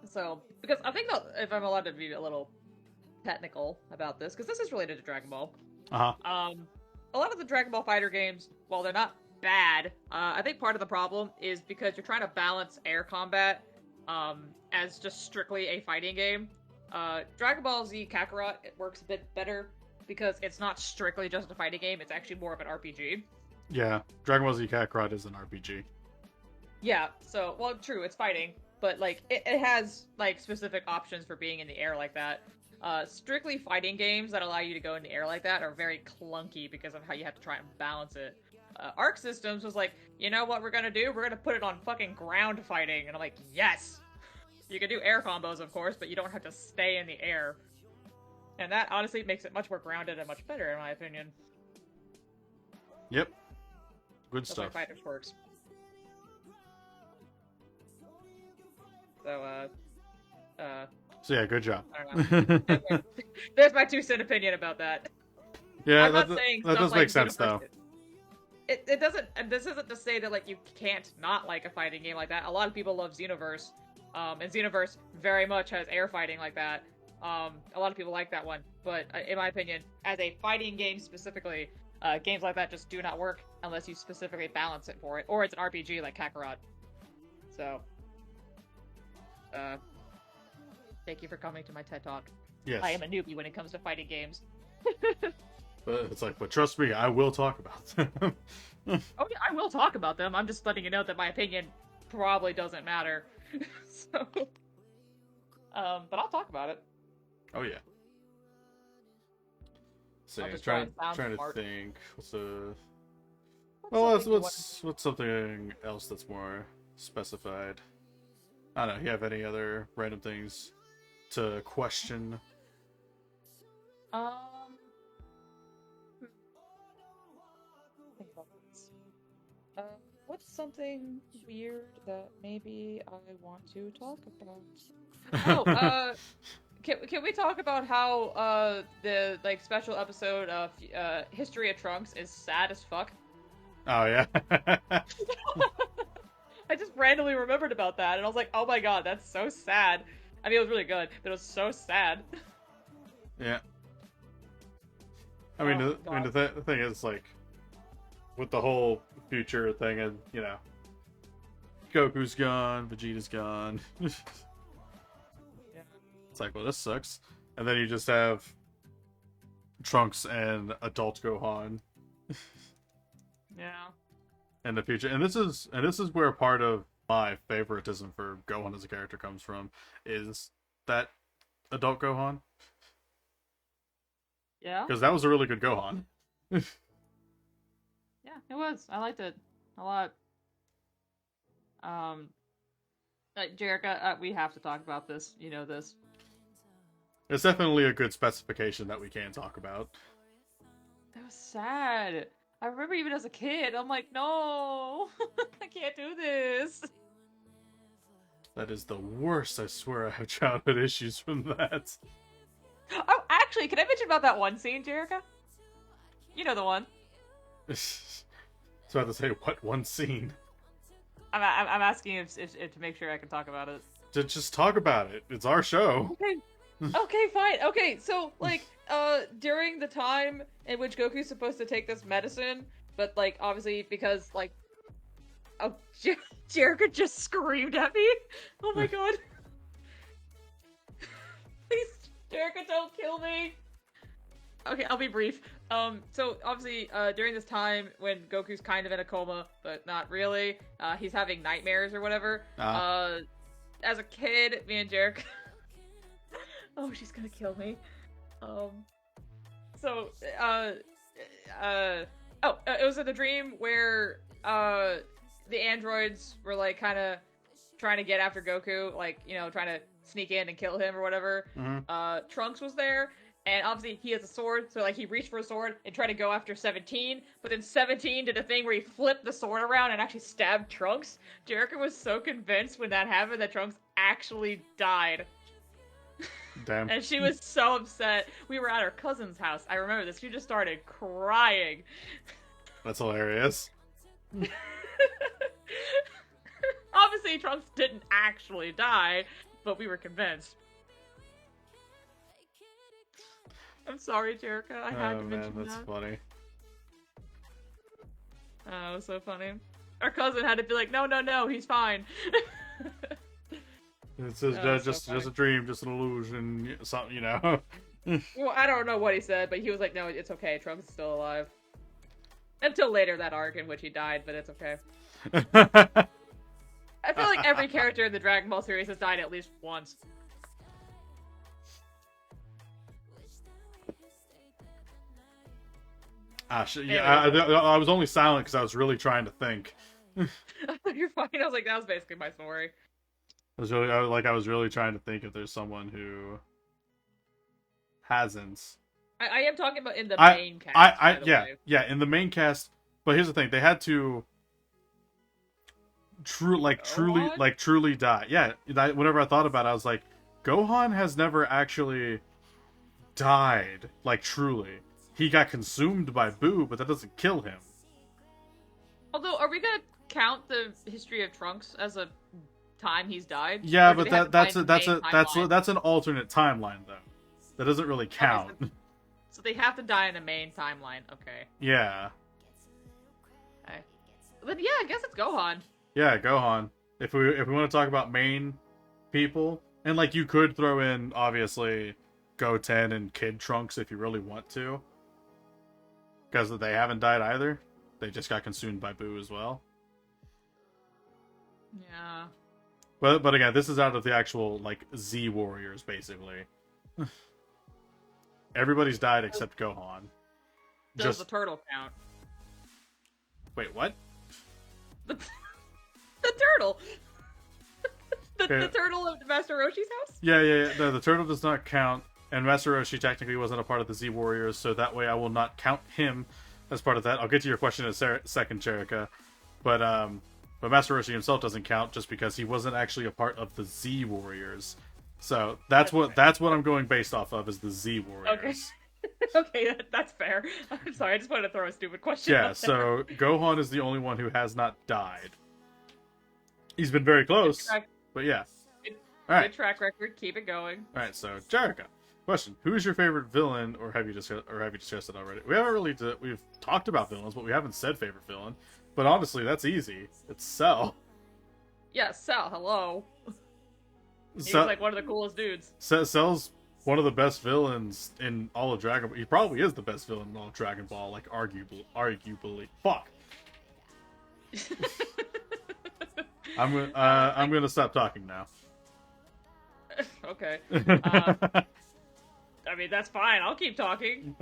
So, because I think that if I'm allowed to be a little technical about this, because this is related to Dragon Ball. Uh-huh. A lot of the Dragon Ball fighter games, while they're not bad, I think part of the problem is because you're trying to balance air combat as just strictly a fighting game. Dragon Ball Z Kakarot, it works a bit better because it's not strictly just a fighting game, it's actually more of an RPG. Yeah, Dragon Ball Z Kakarot is an RPG. Yeah, so, well, true, it's fighting, but, like, it has, like, specific options for being in the air like that. Strictly fighting games that allow you to go in the air like that are very clunky because of how you have to try and balance it. Arc Systems was like, you know what we're gonna do? We're gonna put it on fucking ground fighting. And I'm like, yes! You can do air combos, of course, but you don't have to stay in the air. And that, honestly, makes it much more grounded and much better, in my opinion. Yep. Good That's stuff. how Fighters works. So, So yeah, good job. I don't know. There's my 2-cent opinion about that. Yeah, I'm that, not saying that stuff does like make sense though. It doesn't, and this isn't to say that, like, you can't not like a fighting game like that. A lot of people love Xenoverse, and Xenoverse very much has air fighting like that. A lot of people like that one, but in my opinion, as a fighting game specifically, games like that just do not work unless you specifically balance it for it, or it's an RPG like Kakarot. So, thank you for coming to my TED Talk. Yes. I am a newbie when it comes to fighting games. But it's like, but trust me, I will talk about them. Oh yeah, I will talk about them. I'm just letting you know that my opinion probably doesn't matter. So, but I'll talk about it. Oh yeah. So I'll yeah, just try and trying sound to smart. think. What's a What's something you what's something else that's more specified? I don't know. You have any other random things to question? want- Think about this. What's something weird that maybe I want to talk about? Oh, can we talk about how the like special episode of History of Trunks is sad as fuck? Oh yeah. I just randomly remembered about that, and I was like, oh my god, that's so sad. I mean, it was really good, but it was so sad. Yeah. I mean, Oh, the thing is, like, with the whole future thing, and you know, Goku's gone, Vegeta's gone. Yeah. It's like, well, this sucks. And then you just have Trunks and adult Gohan Yeah. in the future, and this is where part of my favoritism for Gohan as a character comes from, is that adult Gohan, Yeah. because that was a really good Gohan. Yeah. it was. I liked it a lot. Jerica, we have to talk about this. You know this. It's definitely a good specification that we can talk about. It was sad. I remember even as a kid, I'm like, no, I can't do this. That is the worst. I swear I have childhood issues from that. Oh, actually, can I mention about that one scene, Jerica? You know the one. So I have to say, what one scene? I'm asking if to make sure I can talk about it. To just talk about it. It's our show. Okay. Okay, fine. Okay, so like, during the time in which Goku's supposed to take this medicine, but like, obviously because like, oh, Jerica just screamed at me. Oh my god. Please, Jerica, don't kill me. Okay, I'll be brief. So obviously, during this time when Goku's kind of in a coma, but not really, he's having nightmares or whatever. As a kid, me and Jerica. Oh, she's gonna kill me. It was in the dream where, the androids were, like, kind of trying to get after Goku, like, you know, trying to sneak in and kill him or whatever. Mm-hmm. Trunks was there, and obviously he has a sword, so, like, he reached for a sword and tried to go after 17, but then 17 did a thing where he flipped the sword around and actually stabbed Trunks. Jerica was so convinced when that happened that Trunks actually died. Damn. And she was so upset. We were at her cousin's house. I remember this. She just started crying. That's hilarious. Obviously, Trunks didn't actually die, but we were convinced. I'm sorry, Jerica. I had to mention that. That's funny. Oh, it was so funny. Our cousin had to be like, no, he's fine. It's just a dream, just an illusion, something, you know. Well, I don't know what he said, but he was like, no, it's okay, Trunks is still alive. Until later that arc in which he died, but it's okay. I feel like every character in the Dragon Ball series has died at least once. I was only silent because I was really trying to think. You're fine. I was like, that was basically my story. I was really trying to think if there's someone who hasn't. I am talking about in the main cast. In the main cast. But here's the thing: they had to truly die. Yeah, whenever I thought about it, I was like, Gohan has never actually died, like truly. He got consumed by Boo, but that doesn't kill him. Although, are we gonna count the history of Trunks as a time he's died? Yeah, but that's an alternate timeline though. That doesn't really count. Okay, so they have to die in the main timeline. Okay. Yeah. Okay. Then yeah, I guess it's Gohan. Yeah, Gohan. If we want to talk about main people, and like you could throw in obviously Goten and Kid Trunks if you really want to, because they haven't died either. They just got consumed by Boo as well. Yeah. But again, this is out of the actual like Z Warriors basically. Everybody's died except Gohan. Does the turtle count? Wait, what? The turtle. The turtle of Master Roshi's house? Yeah. No, the turtle does not count, and Master Roshi technically wasn't a part of the Z Warriors, so that way I will not count him as part of that. I'll get to your question in a second, Jerica. But Master Roshi himself doesn't count just because he wasn't actually a part of the Z Warriors. So that's what I'm going based off of, is the Z Warriors. Okay, that's fair. I'm sorry, I just wanted to throw a stupid question. Yeah, so Gohan is the only one who has not died. He's been very close, but yeah. Good track record. Keep it going. All right, so Jerica, question: who is your favorite villain, or have you discussed it already? We haven't really we've talked about villains, but we haven't said favorite villain. But honestly, that's easy. It's Cell. Yeah, Cell. Hello. He's like one of the coolest dudes. Cell's one of the best villains in all of Dragon Ball. He probably is the best villain in all of Dragon Ball, like arguably. Fuck. I'm gonna stop talking now. Okay. I mean, that's fine. I'll keep talking.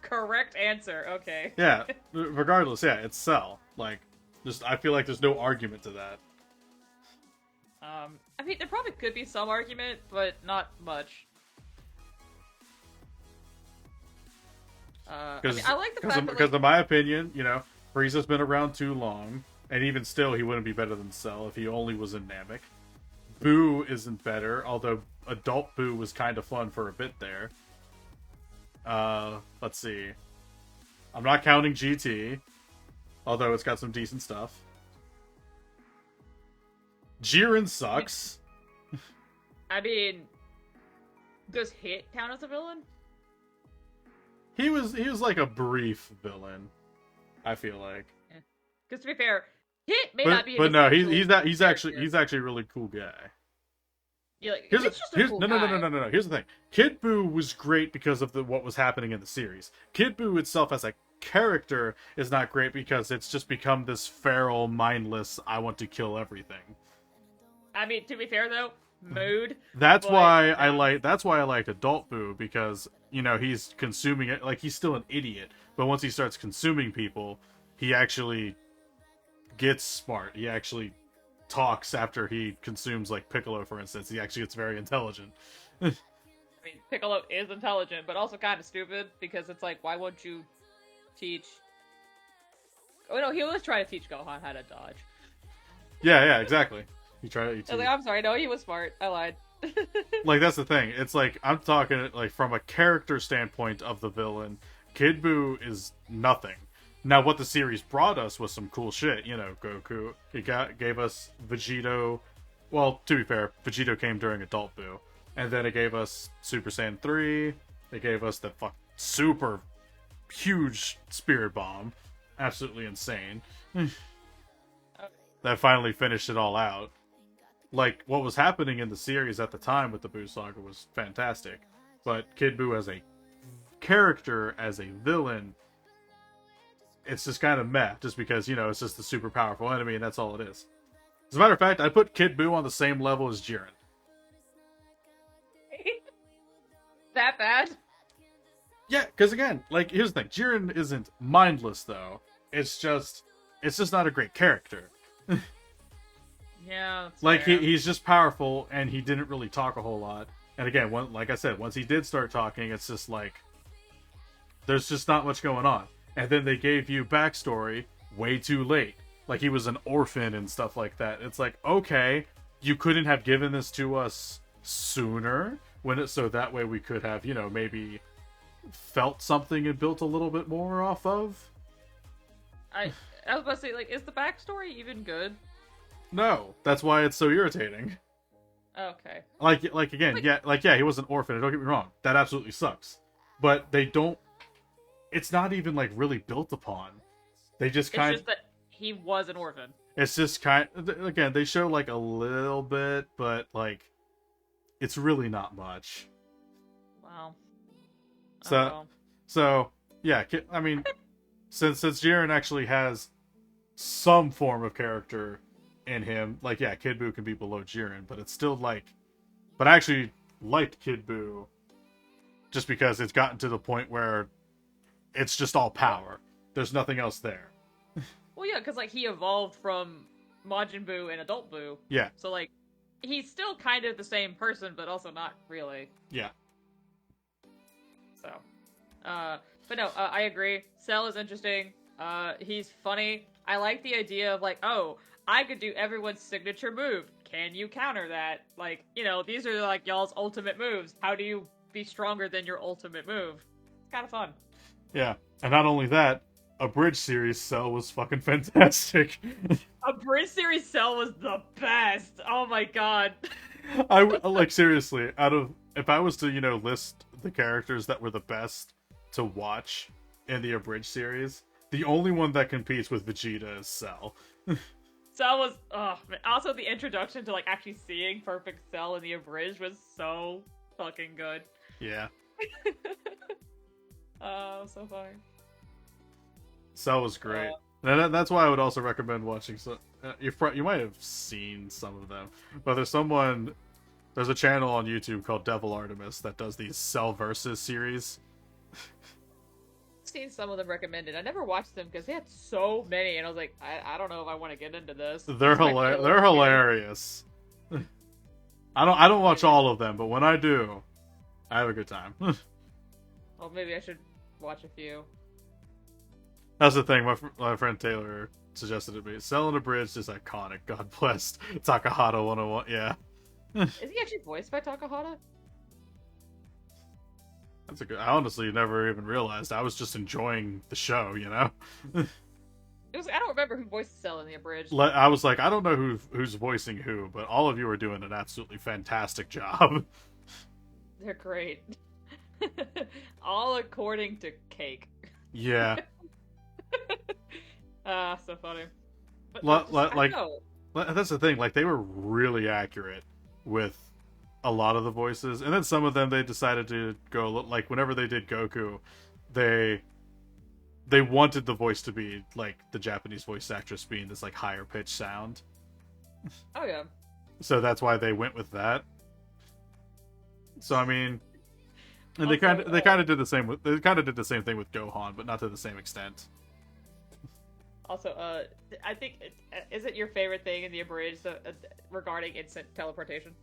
Correct answer. Okay. Yeah, regardless, yeah, it's Cell. Like, just I feel like there's no argument to that. I mean, there probably could be some argument, but not much. I mean, I like the fact that, because in my opinion, you know, Frieza's been around too long, and even still, he wouldn't be better than Cell if he only was in Namek. Boo isn't better, although adult Boo was kind of fun for a bit there. Let's see. I'm not counting GT, although it's got some decent stuff. Jiren sucks. I mean, does Hit count as a villain? He was like a brief villain, I feel like. Because to be fair, Hit may not be. But no, he's actually a really cool guy. Yeah, like, here's cool no. Here's the thing. Kid Buu was great because of what was happening in the series. Kid Buu itself as a character is not great because it's just become this feral, mindless, I want to kill everything. I mean, to be fair though, mood. That's why I liked Adult Buu, because, you know, he's consuming it. Like, he's still an idiot, but once he starts consuming people, he actually gets smart. He actually talks after he consumes, like, Piccolo, for instance. He actually gets very intelligent. I mean, Piccolo is intelligent, but also kind of stupid, because it's like, why won't you teach... Oh no, he was trying to teach Gohan how to dodge. Yeah, exactly. He tried. I was like, I'm sorry, no, he was smart. I lied. Like, that's the thing. It's like, I'm talking, like, from a character standpoint of the villain, Kid Buu is nothing. Now, what the series brought us was some cool shit. You know, Goku. It gave us Vegito. Well, to be fair, Vegito came during Adult Buu. And then it gave us Super Saiyan 3. It gave us the super huge Spirit Bomb. Absolutely insane. That finally finished it all out. Like, what was happening in the series at the time with the Buu Saga was fantastic. But Kid Buu as a character, as a villain, it's just kind of meh. Just because, you know, it's just a super powerful enemy and that's all it is. As a matter of fact, I put Kid Buu on the same level as Jiren. That bad? Yeah, because again, like, here's the thing. Jiren isn't mindless, though. It's just not a great character. Yeah, that's like, fair. he's just powerful, and he didn't really talk a whole lot. And again, like I said, once he did start talking, it's just like, there's just not much going on. And then they gave you backstory way too late. Like, he was an orphan and stuff like that. It's like, okay, you couldn't have given this to us sooner, so that way we could have, you know, maybe felt something and built a little bit more off of. I was about to say, like, is the backstory even good? No, that's why it's so irritating. Okay. Like again, yeah, he was an orphan. Don't get me wrong, that absolutely sucks. But they don't. It's not even like really built upon. They just kind. It's just that he was an orphan. It's just again, they show like a little bit, but like, it's really not much. Wow. So yeah, I mean, since Jiren actually has some form of character in him, like, yeah, Kid Buu can be below Jiren, but it's still like, but I actually liked Kid Buu just because it's gotten to the point where it's just all power. There's nothing else there. Well, yeah, because like he evolved from Majin Buu and Adult Buu. Yeah. So like, he's still kind of the same person, but also not really. Yeah. So, but no, I agree. Cell is interesting. He's funny. I like the idea of like, oh, I could do everyone's signature move. Can you counter that? Like, you know, these are like y'all's ultimate moves. How do you be stronger than your ultimate move? It's kind of fun. Yeah, and not only that, a bridge series Cell was fucking fantastic. A bridge series Cell was the best. Oh my god. I like, seriously, if I was to, you know, list the characters that were the best to watch in the abridged series, the only one that competes with Vegeta is Cell. Cell was, also the introduction to like actually seeing Perfect Cell in the abridged was so fucking good. Yeah. Oh, so funny. Cell was great. That's why I would also recommend watching. You might have seen some of them, but there's a channel on YouTube called Devil Artemis that does these Cell versus series. seen some of them recommended. I never watched them because they had so many, and I was like, I don't know if I want to get into this. They're They're hilarious. I don't watch all of them, but when I do, I have a good time. Well, maybe I should watch a few. That's the thing. My friend Taylor suggested it to me. Cell and a Bridge is iconic. God bless Takahata 101. Yeah. Is he actually voiced by Takahata? That's a good. I honestly never even realized. I was just enjoying the show, you know. I don't remember who voiced Cell in the abridged. I was like, I don't know who's voicing who, but all of you are doing an absolutely fantastic job. They're great. All according to Cake. Yeah. So funny. But Like that's the thing. Like they were really accurate with a lot of the voices, and then some of them they decided to go like whenever they did Goku, they wanted the voice to be like the Japanese voice actress being this like higher pitched sound. Oh yeah. So that's why they went with that. So I mean, and Also, they kind of did the same thing with Gohan, but not to the same extent. Also, I think is it your favorite thing in the abridged regarding instant teleportation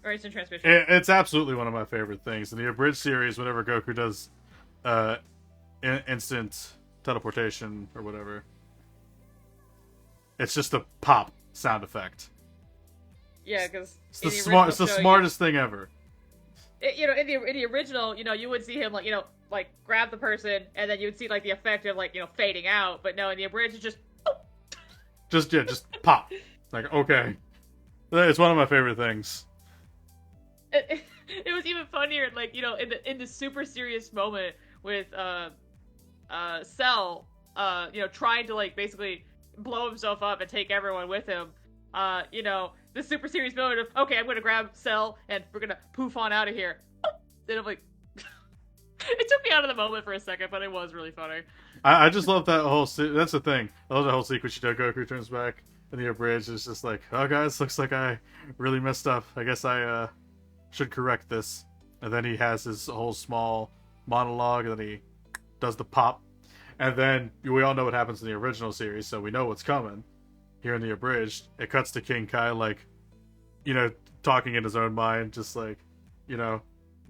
or instant transmission? It's absolutely one of my favorite things in the abridged series. Whenever Goku does instant teleportation or whatever, it's just a pop sound effect. Yeah, because it's the smartest thing ever. In the original, you would see him like grab the person, and then you would see like the effect of fading out. But no, in the abridged, it's just pop. Like okay, it's one of my favorite things. It was even funnier, like in the super serious moment with Cell, trying to like basically blow himself up and take everyone with him. The super serious moment of, okay, I'm gonna grab Cell and we're gonna poof on out of here. And I'm like, it took me out of the moment for a second, but it was really funny. I just love that whole. That's the thing. I love that whole sequence. Goku turns back and the abridged is just like, oh guys, looks like I really messed up. I guess I should correct this. And then he has his whole small monologue, and then he does the pop. And then we all know what happens in the original series, so we know what's coming. Here in the abridged, it cuts to King Kai, like, talking in his own mind, just like,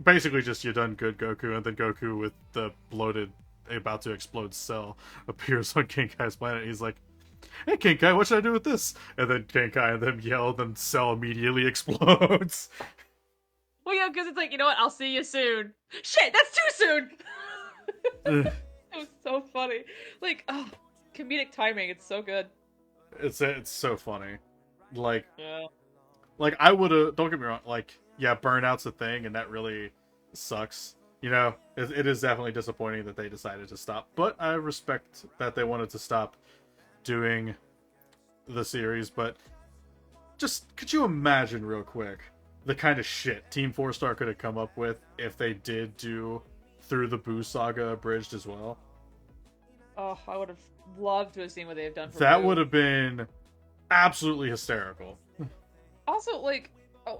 basically just, you done good, Goku, and then Goku with the bloated, about to explode cell appears on King Kai's planet. He's like, hey, King Kai, what should I do with this? And then King Kai and them yell, then Cell immediately explodes. Well, yeah, because it's like, you know what, I'll see you soon. Shit, that's too soon! It was so funny. Like, oh, comedic timing, it's so good. It's so funny. Like, yeah. Like, I would've, don't get me wrong, like, yeah, burnout's a thing, and that really sucks. It is definitely disappointing that they decided to stop, but I respect that they wanted to stop doing the series, but just, could you imagine real quick the kind of shit Team 4 Star could have come up with if they did do Through the Boo Saga abridged as well? Oh, I would have loved to have seen what they have done for that Boo. Would have been absolutely hysterical. Also, like,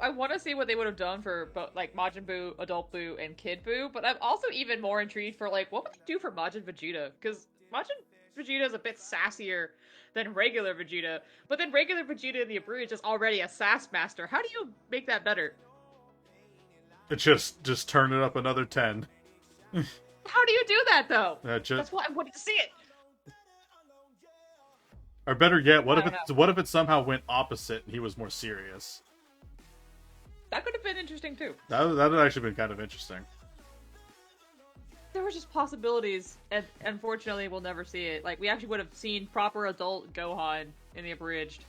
I want to see what they would have done for like Majin Buu, Adult Buu, and Kid Buu, but I'm also even more intrigued for like what would they do for Majin Vegeta? Because Majin Vegeta is a bit sassier than regular Vegeta, but then regular Vegeta in the abridged is already a sass master. How do you make that better? Just turn it up another 10. How do you do that though? That's why I wanted to see it. Or better yet, what if it somehow went opposite and he was more serious? That could have been interesting too. That would actually been kind of interesting. There were just possibilities, and unfortunately we'll never see it. Like, we actually would have seen proper adult Gohan in the abridged,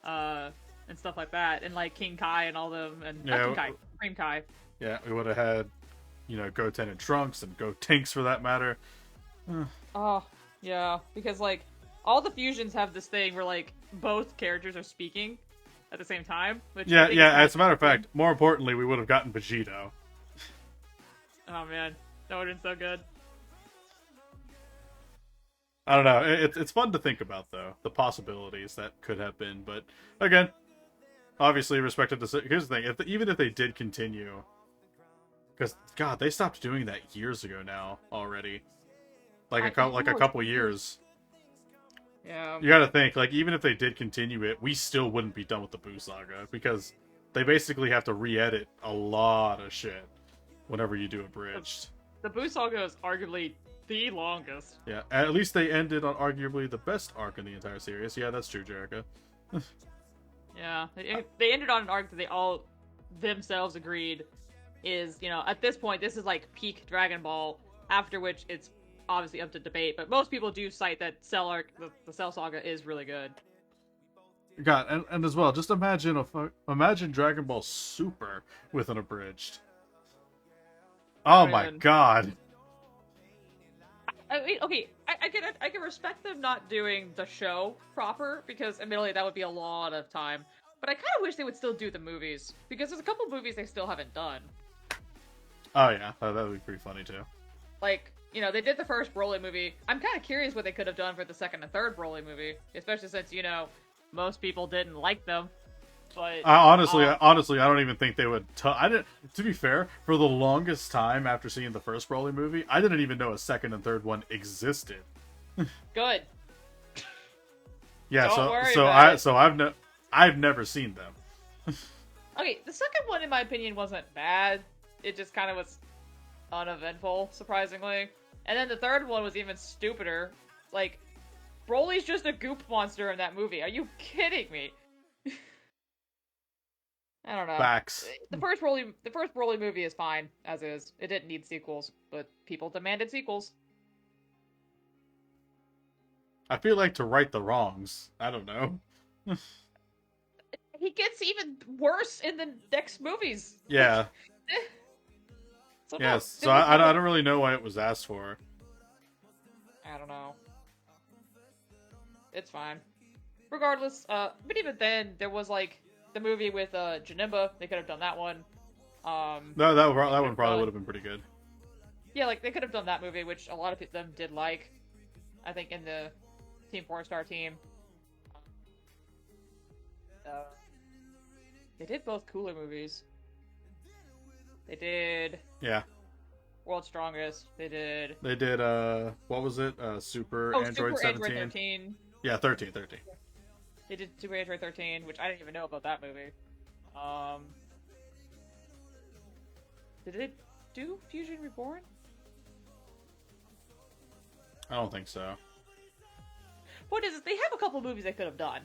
and stuff like that, and like King Kai and all them, and not King Kai, Supreme Kai. Yeah, we would have had, Goten and Trunks, and Gotenks for that matter. Oh, yeah, because like, all the fusions have this thing where like, both characters are speaking at the same time. Which yeah, as a matter of fact, more importantly, we would have gotten Vegito. Oh man. That would have been so good. I don't know. It's fun to think about, though. The possibilities that could have been. But, again, obviously respected to... Here's the thing. Even if they did continue... Because, God, they stopped doing that years ago now already. like a couple years. Yeah. You gotta think, like, even if they did continue it, we still wouldn't be done with the Boo Saga, because they basically have to re-edit a lot of shit whenever you do Abridged. The Boo Saga is arguably the longest. Yeah, at least they ended on arguably the best arc in the entire series. Yeah, that's true, Jericho. Yeah, they ended on an arc that they all themselves agreed is, you know, at this point, this is like peak Dragon Ball, after which it's obviously up to debate, but most people do cite that Cell arc, the Cell Saga is really good. God, and as well, just imagine Dragon Ball Super with an abridged. Oh my god. I mean, okay, I can respect them not doing the show proper, because admittedly that would be a lot of time. But I kind of wish they would still do the movies, because there's a couple movies they still haven't done. Oh yeah, that would be pretty funny too. Like, you know, they did the first Broly movie. I'm kind of curious what they could have done for the second and third Broly movie, especially since, you know, most people didn't like them. But honestly, I don't even think they would. I didn't. To be fair, for the longest time after seeing the first Broly movie, I didn't even know a second and third one existed. Good. Yeah, Don't worry about it. I've never seen them. Okay, the second one, in my opinion, wasn't bad. It just kind of was uneventful, surprisingly. And then the third one was even stupider. Like, Broly's just a goop monster in that movie. Are you kidding me? I don't know. Facts. The first Broly movie is fine as is. It didn't need sequels, but people demanded sequels. I feel like to right the wrongs. I don't know. He gets even worse in the next movies. Yeah. So Yes. No, so I don't really know why it was asked for. I don't know. It's fine. Regardless, but even then, there was like the movie with Janemba. They could have done that one. No, that one probably would have been pretty good. Yeah, like they could have done that movie, which a lot of them did like. I think in the Team 4-Star team. They did both cooler movies. They did. Yeah. World's Strongest. They did. What was it? Super Android Super 17. Android 13. Yeah, 13. They did Super Android 13, which I didn't even know about that movie. Did they do Fusion Reborn? I don't think so. What is it? They have a couple movies they could have done.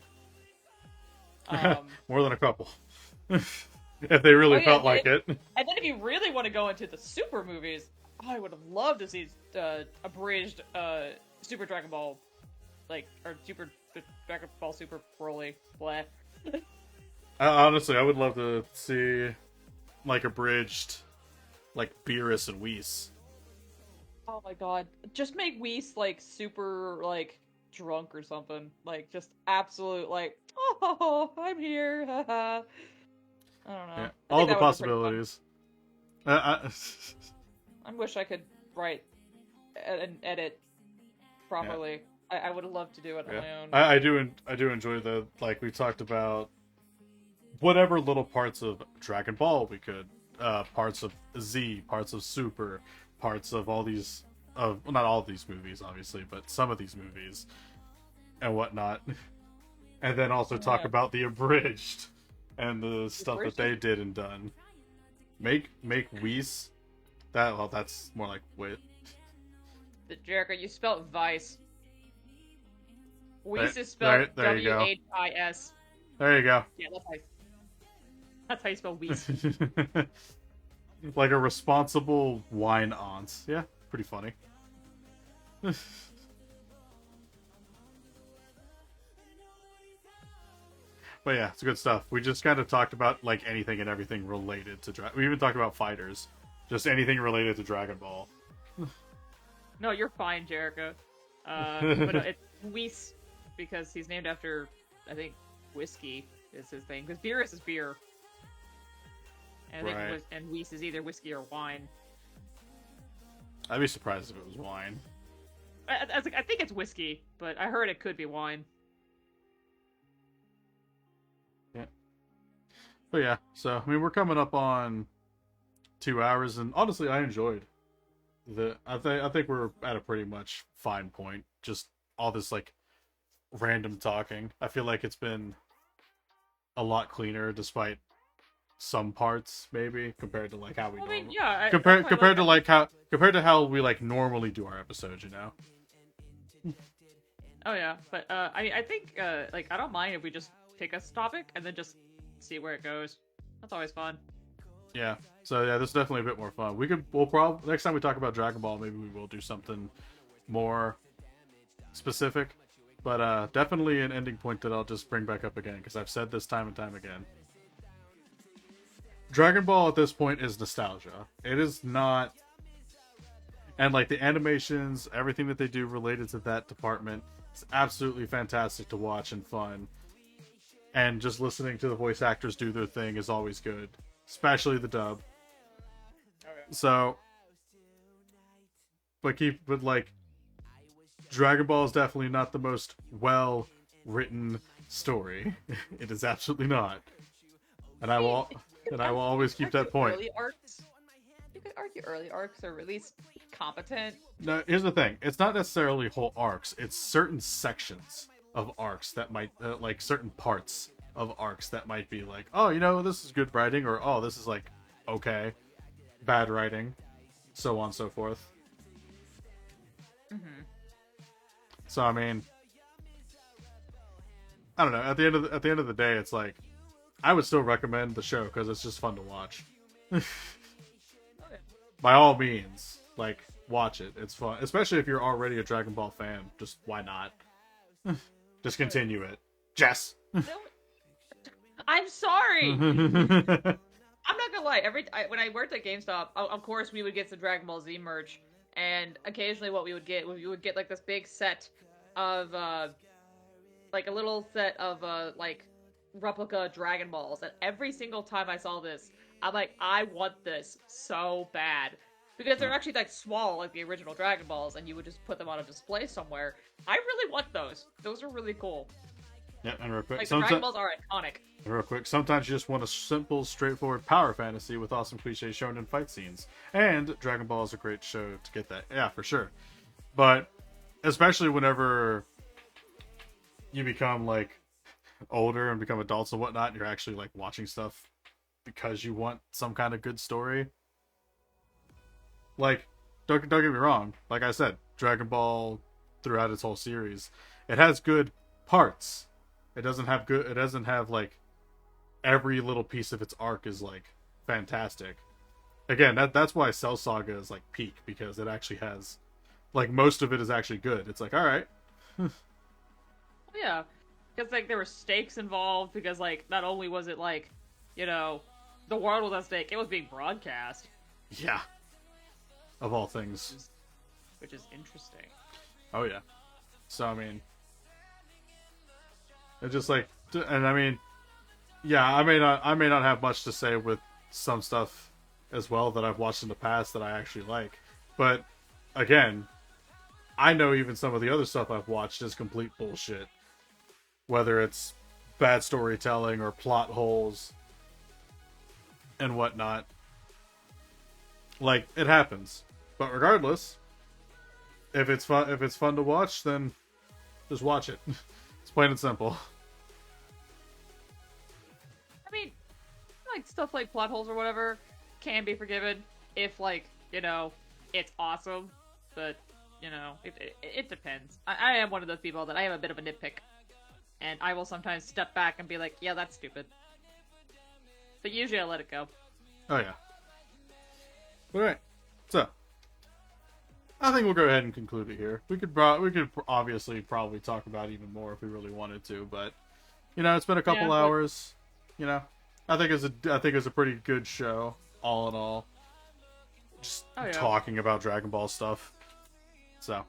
More than a couple. If they really felt like it. And then if you really want to go into the Super movies, I would have loved to see abridged Super Dragon Ball, or Dragon Ball Super Broly. Blah. Honestly, I would love to see, abridged, Beerus and Whis. Oh my god. Just make Whis, super, drunk or something. Just absolute, oh, I'm here, haha. I don't know. Yeah, all the possibilities. I wish I could write and edit properly. Yeah. I would have loved to do it on my own. I do enjoy the, we talked about whatever little parts of Dragon Ball we could, parts of Z, parts of Super, parts of all these, well, not all of these movies, obviously, but some of these movies and whatnot. And then also talk about the abridged and the stuff that they did and done. Make Whis. That's more like wit. Jericho, you spelled Vice. Whis is spelled W-H-I-S. There you go. Yeah, that's how you spell Whis. Like a responsible wine aunt. Yeah, pretty funny. But yeah, it's good stuff. We just kind of talked about anything and everything related to we even talked about fighters. Just anything related to Dragon Ball. No, you're fine, Jericho. But no, it's Whis because he's named after, I think, whiskey is his thing. Because Beerus is beer. And I think and Whis is either whiskey or wine. I'd be surprised if it was wine. I think it's whiskey, but I heard it could be wine. But yeah, so, I mean, we're coming up on 2 hours, and honestly, I enjoyed I think we're at a pretty much fine point. Just all this like random talking. I feel like it's been a lot cleaner, despite some parts maybe compared to like how we I mean, normally yeah, that's compared why, like, compared to like how compared to how we like normally do our episodes. You know. oh yeah, but I think like I don't mind if we just pick a topic and then just see where it goes. That's always fun. Yeah. So yeah, this is definitely a bit more fun. We'll probably next time we talk about Dragon Ball, maybe we will do something more specific. But definitely an ending point that I'll just bring back up again because I've said this time and time again. Dragon Ball at this point is nostalgia. It is not, and like the animations, everything that they do related to that department, it's absolutely fantastic to watch and fun. And just listening to the voice actors do their thing is always good, especially the dub. Okay. So, but like Dragon Ball is definitely not the most well written story. It is absolutely not, and I will always keep that point. Early arcs. You could argue early arcs are at least competent. No, here's the thing: it's not necessarily whole arcs. It's certain sections of arcs that might, like certain parts of arcs that might be like, oh, you know, this is good writing, or oh, this is like okay, bad writing, so on and so forth. Mm-hmm. So I mean, I don't know. At the end of the day, it's like I would still recommend the show because it's just fun to watch. By all means, like watch it. It's fun, especially if you're already a Dragon Ball fan. Just why not? Just continue it, Jess. No, I'm sorry. I'm not gonna lie. When I worked at GameStop, of course we would get some Dragon Ball Z merch, and occasionally what we would get like this big set of like a little set of like replica Dragon Balls, and every single time I saw this, I'm like, I want this so bad. Because they're actually like small, like the original Dragon Balls, and you would just put them on a display somewhere. I really want those. Those are really cool. Yeah, and real quick, Like, the Dragon Balls are iconic. real quick, sometimes you just want a simple, straightforward power fantasy with awesome cliche shonen fight scenes. And Dragon Ball is a great show to get that. Yeah, for sure. But especially whenever you become like older and become adults and whatnot, and you're actually like watching stuff because you want some kind of good story. Like, don't get me wrong. Like I said, Dragon Ball throughout its whole series, it has good parts. It doesn't have like every little piece of its arc is like fantastic. Again, that's why Cell Saga is like peak, because it actually has like most of it is actually good. It's like, all right. Yeah, because like there were stakes involved. Because like not only was it like, you know, the world was at stake, it was being broadcast. Yeah. Of all things. Which is interesting. Oh yeah. So I mean, it's just like, and I mean, yeah, I may not have much to say with some stuff as well that I've watched in the past that I actually like, but again, I know even some of the other stuff I've watched is complete bullshit. Whether it's bad storytelling or plot holes and whatnot. Like, it happens. But regardless, if it's fun to watch, then just watch it. It's plain and simple. I mean, like stuff like plot holes or whatever can be forgiven if, like, you know, it's awesome. But, you know, it depends. I am one of those people that I am a bit of a nitpick. And I will sometimes step back and be like, yeah, that's stupid. But usually I let it go. Oh yeah. Alright. So, I think we'll go ahead and conclude it here. We could obviously probably talk about even more if we really wanted to, but you know, it's been a couple hours. You know, I think it's a pretty good show, all in all. Just talking about Dragon Ball stuff. So,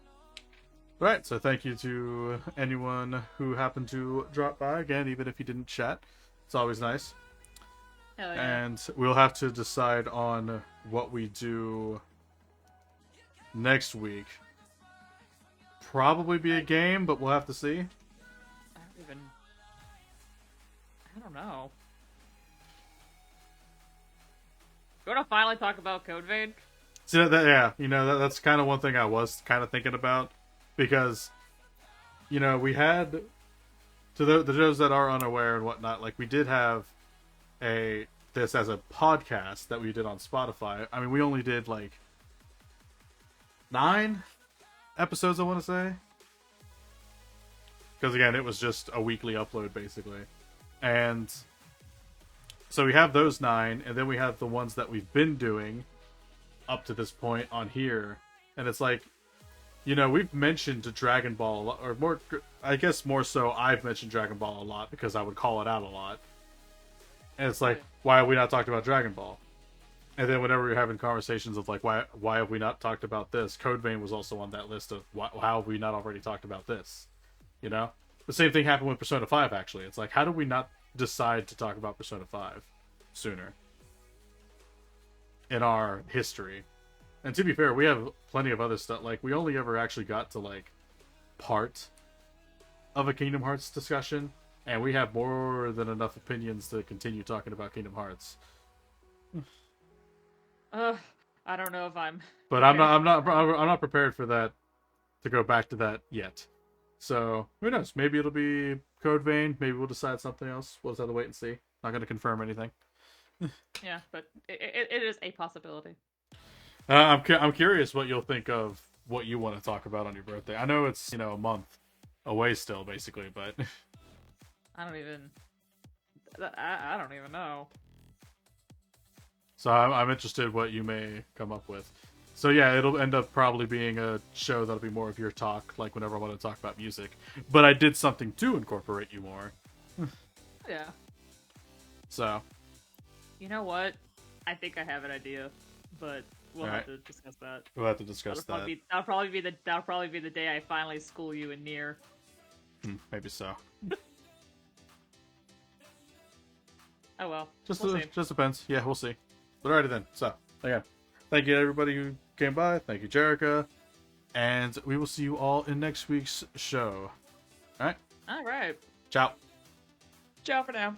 alright, so thank you to anyone who happened to drop by again, even if you didn't chat. It's always nice. Hell yeah. And we'll have to decide on what we do next week. Probably be a game, but we'll have to see. I don't know. You want to finally talk about Code Vein? So yeah, that's kind of one thing I was kind of thinking about, because we had, to those that are unaware and whatnot, like we did have this as a podcast that we did on Spotify. I mean, we only did like 9 episodes, I want to say, because again, it was just a weekly upload basically, and so we have those 9, and then we have the ones that we've been doing up to this point on here, and it's like, we've mentioned Dragon Ball a lot, or more, I guess more so I've mentioned Dragon Ball a lot because I would call it out a lot. And it's like, why have we not talked about Dragon Ball? And then whenever we're having conversations of like, why have we not talked about this? Code Vein was also on that list of how have we not already talked about this? The same thing happened with Persona 5, actually. It's like, how do we not decide to talk about Persona 5 sooner in our history? And to be fair, we have plenty of other stuff. Like, we only ever actually got to like part of a Kingdom Hearts discussion, and we have more than enough opinions to continue talking about Kingdom Hearts. I don't know if I'm. But I'm not prepared for that, to go back to that yet. So who knows? Maybe it'll be Code Vein. Maybe we'll decide something else. We'll just have to wait and see. Not going to confirm anything. Yeah, but it is a possibility. I'm curious what you'll think of what you want to talk about on your birthday. I know it's a month away still, basically, but I don't even know. So I'm interested what you may come up with. So yeah, it'll end up probably being a show that'll be more of your talk, like whenever I want to talk about music. But I did something to incorporate you more. Yeah. So. You know what? I think I have an idea, but we'll have to discuss that. We'll have to discuss that. That'll probably be the day I finally school you in Nier. Maybe so. Oh well. Just we'll just depends. Yeah, we'll see. But alrighty then. So again, thank you to everybody who came by. Thank you, Jerica, and we will see you all in next week's show. All right. All right. Ciao. Ciao for now.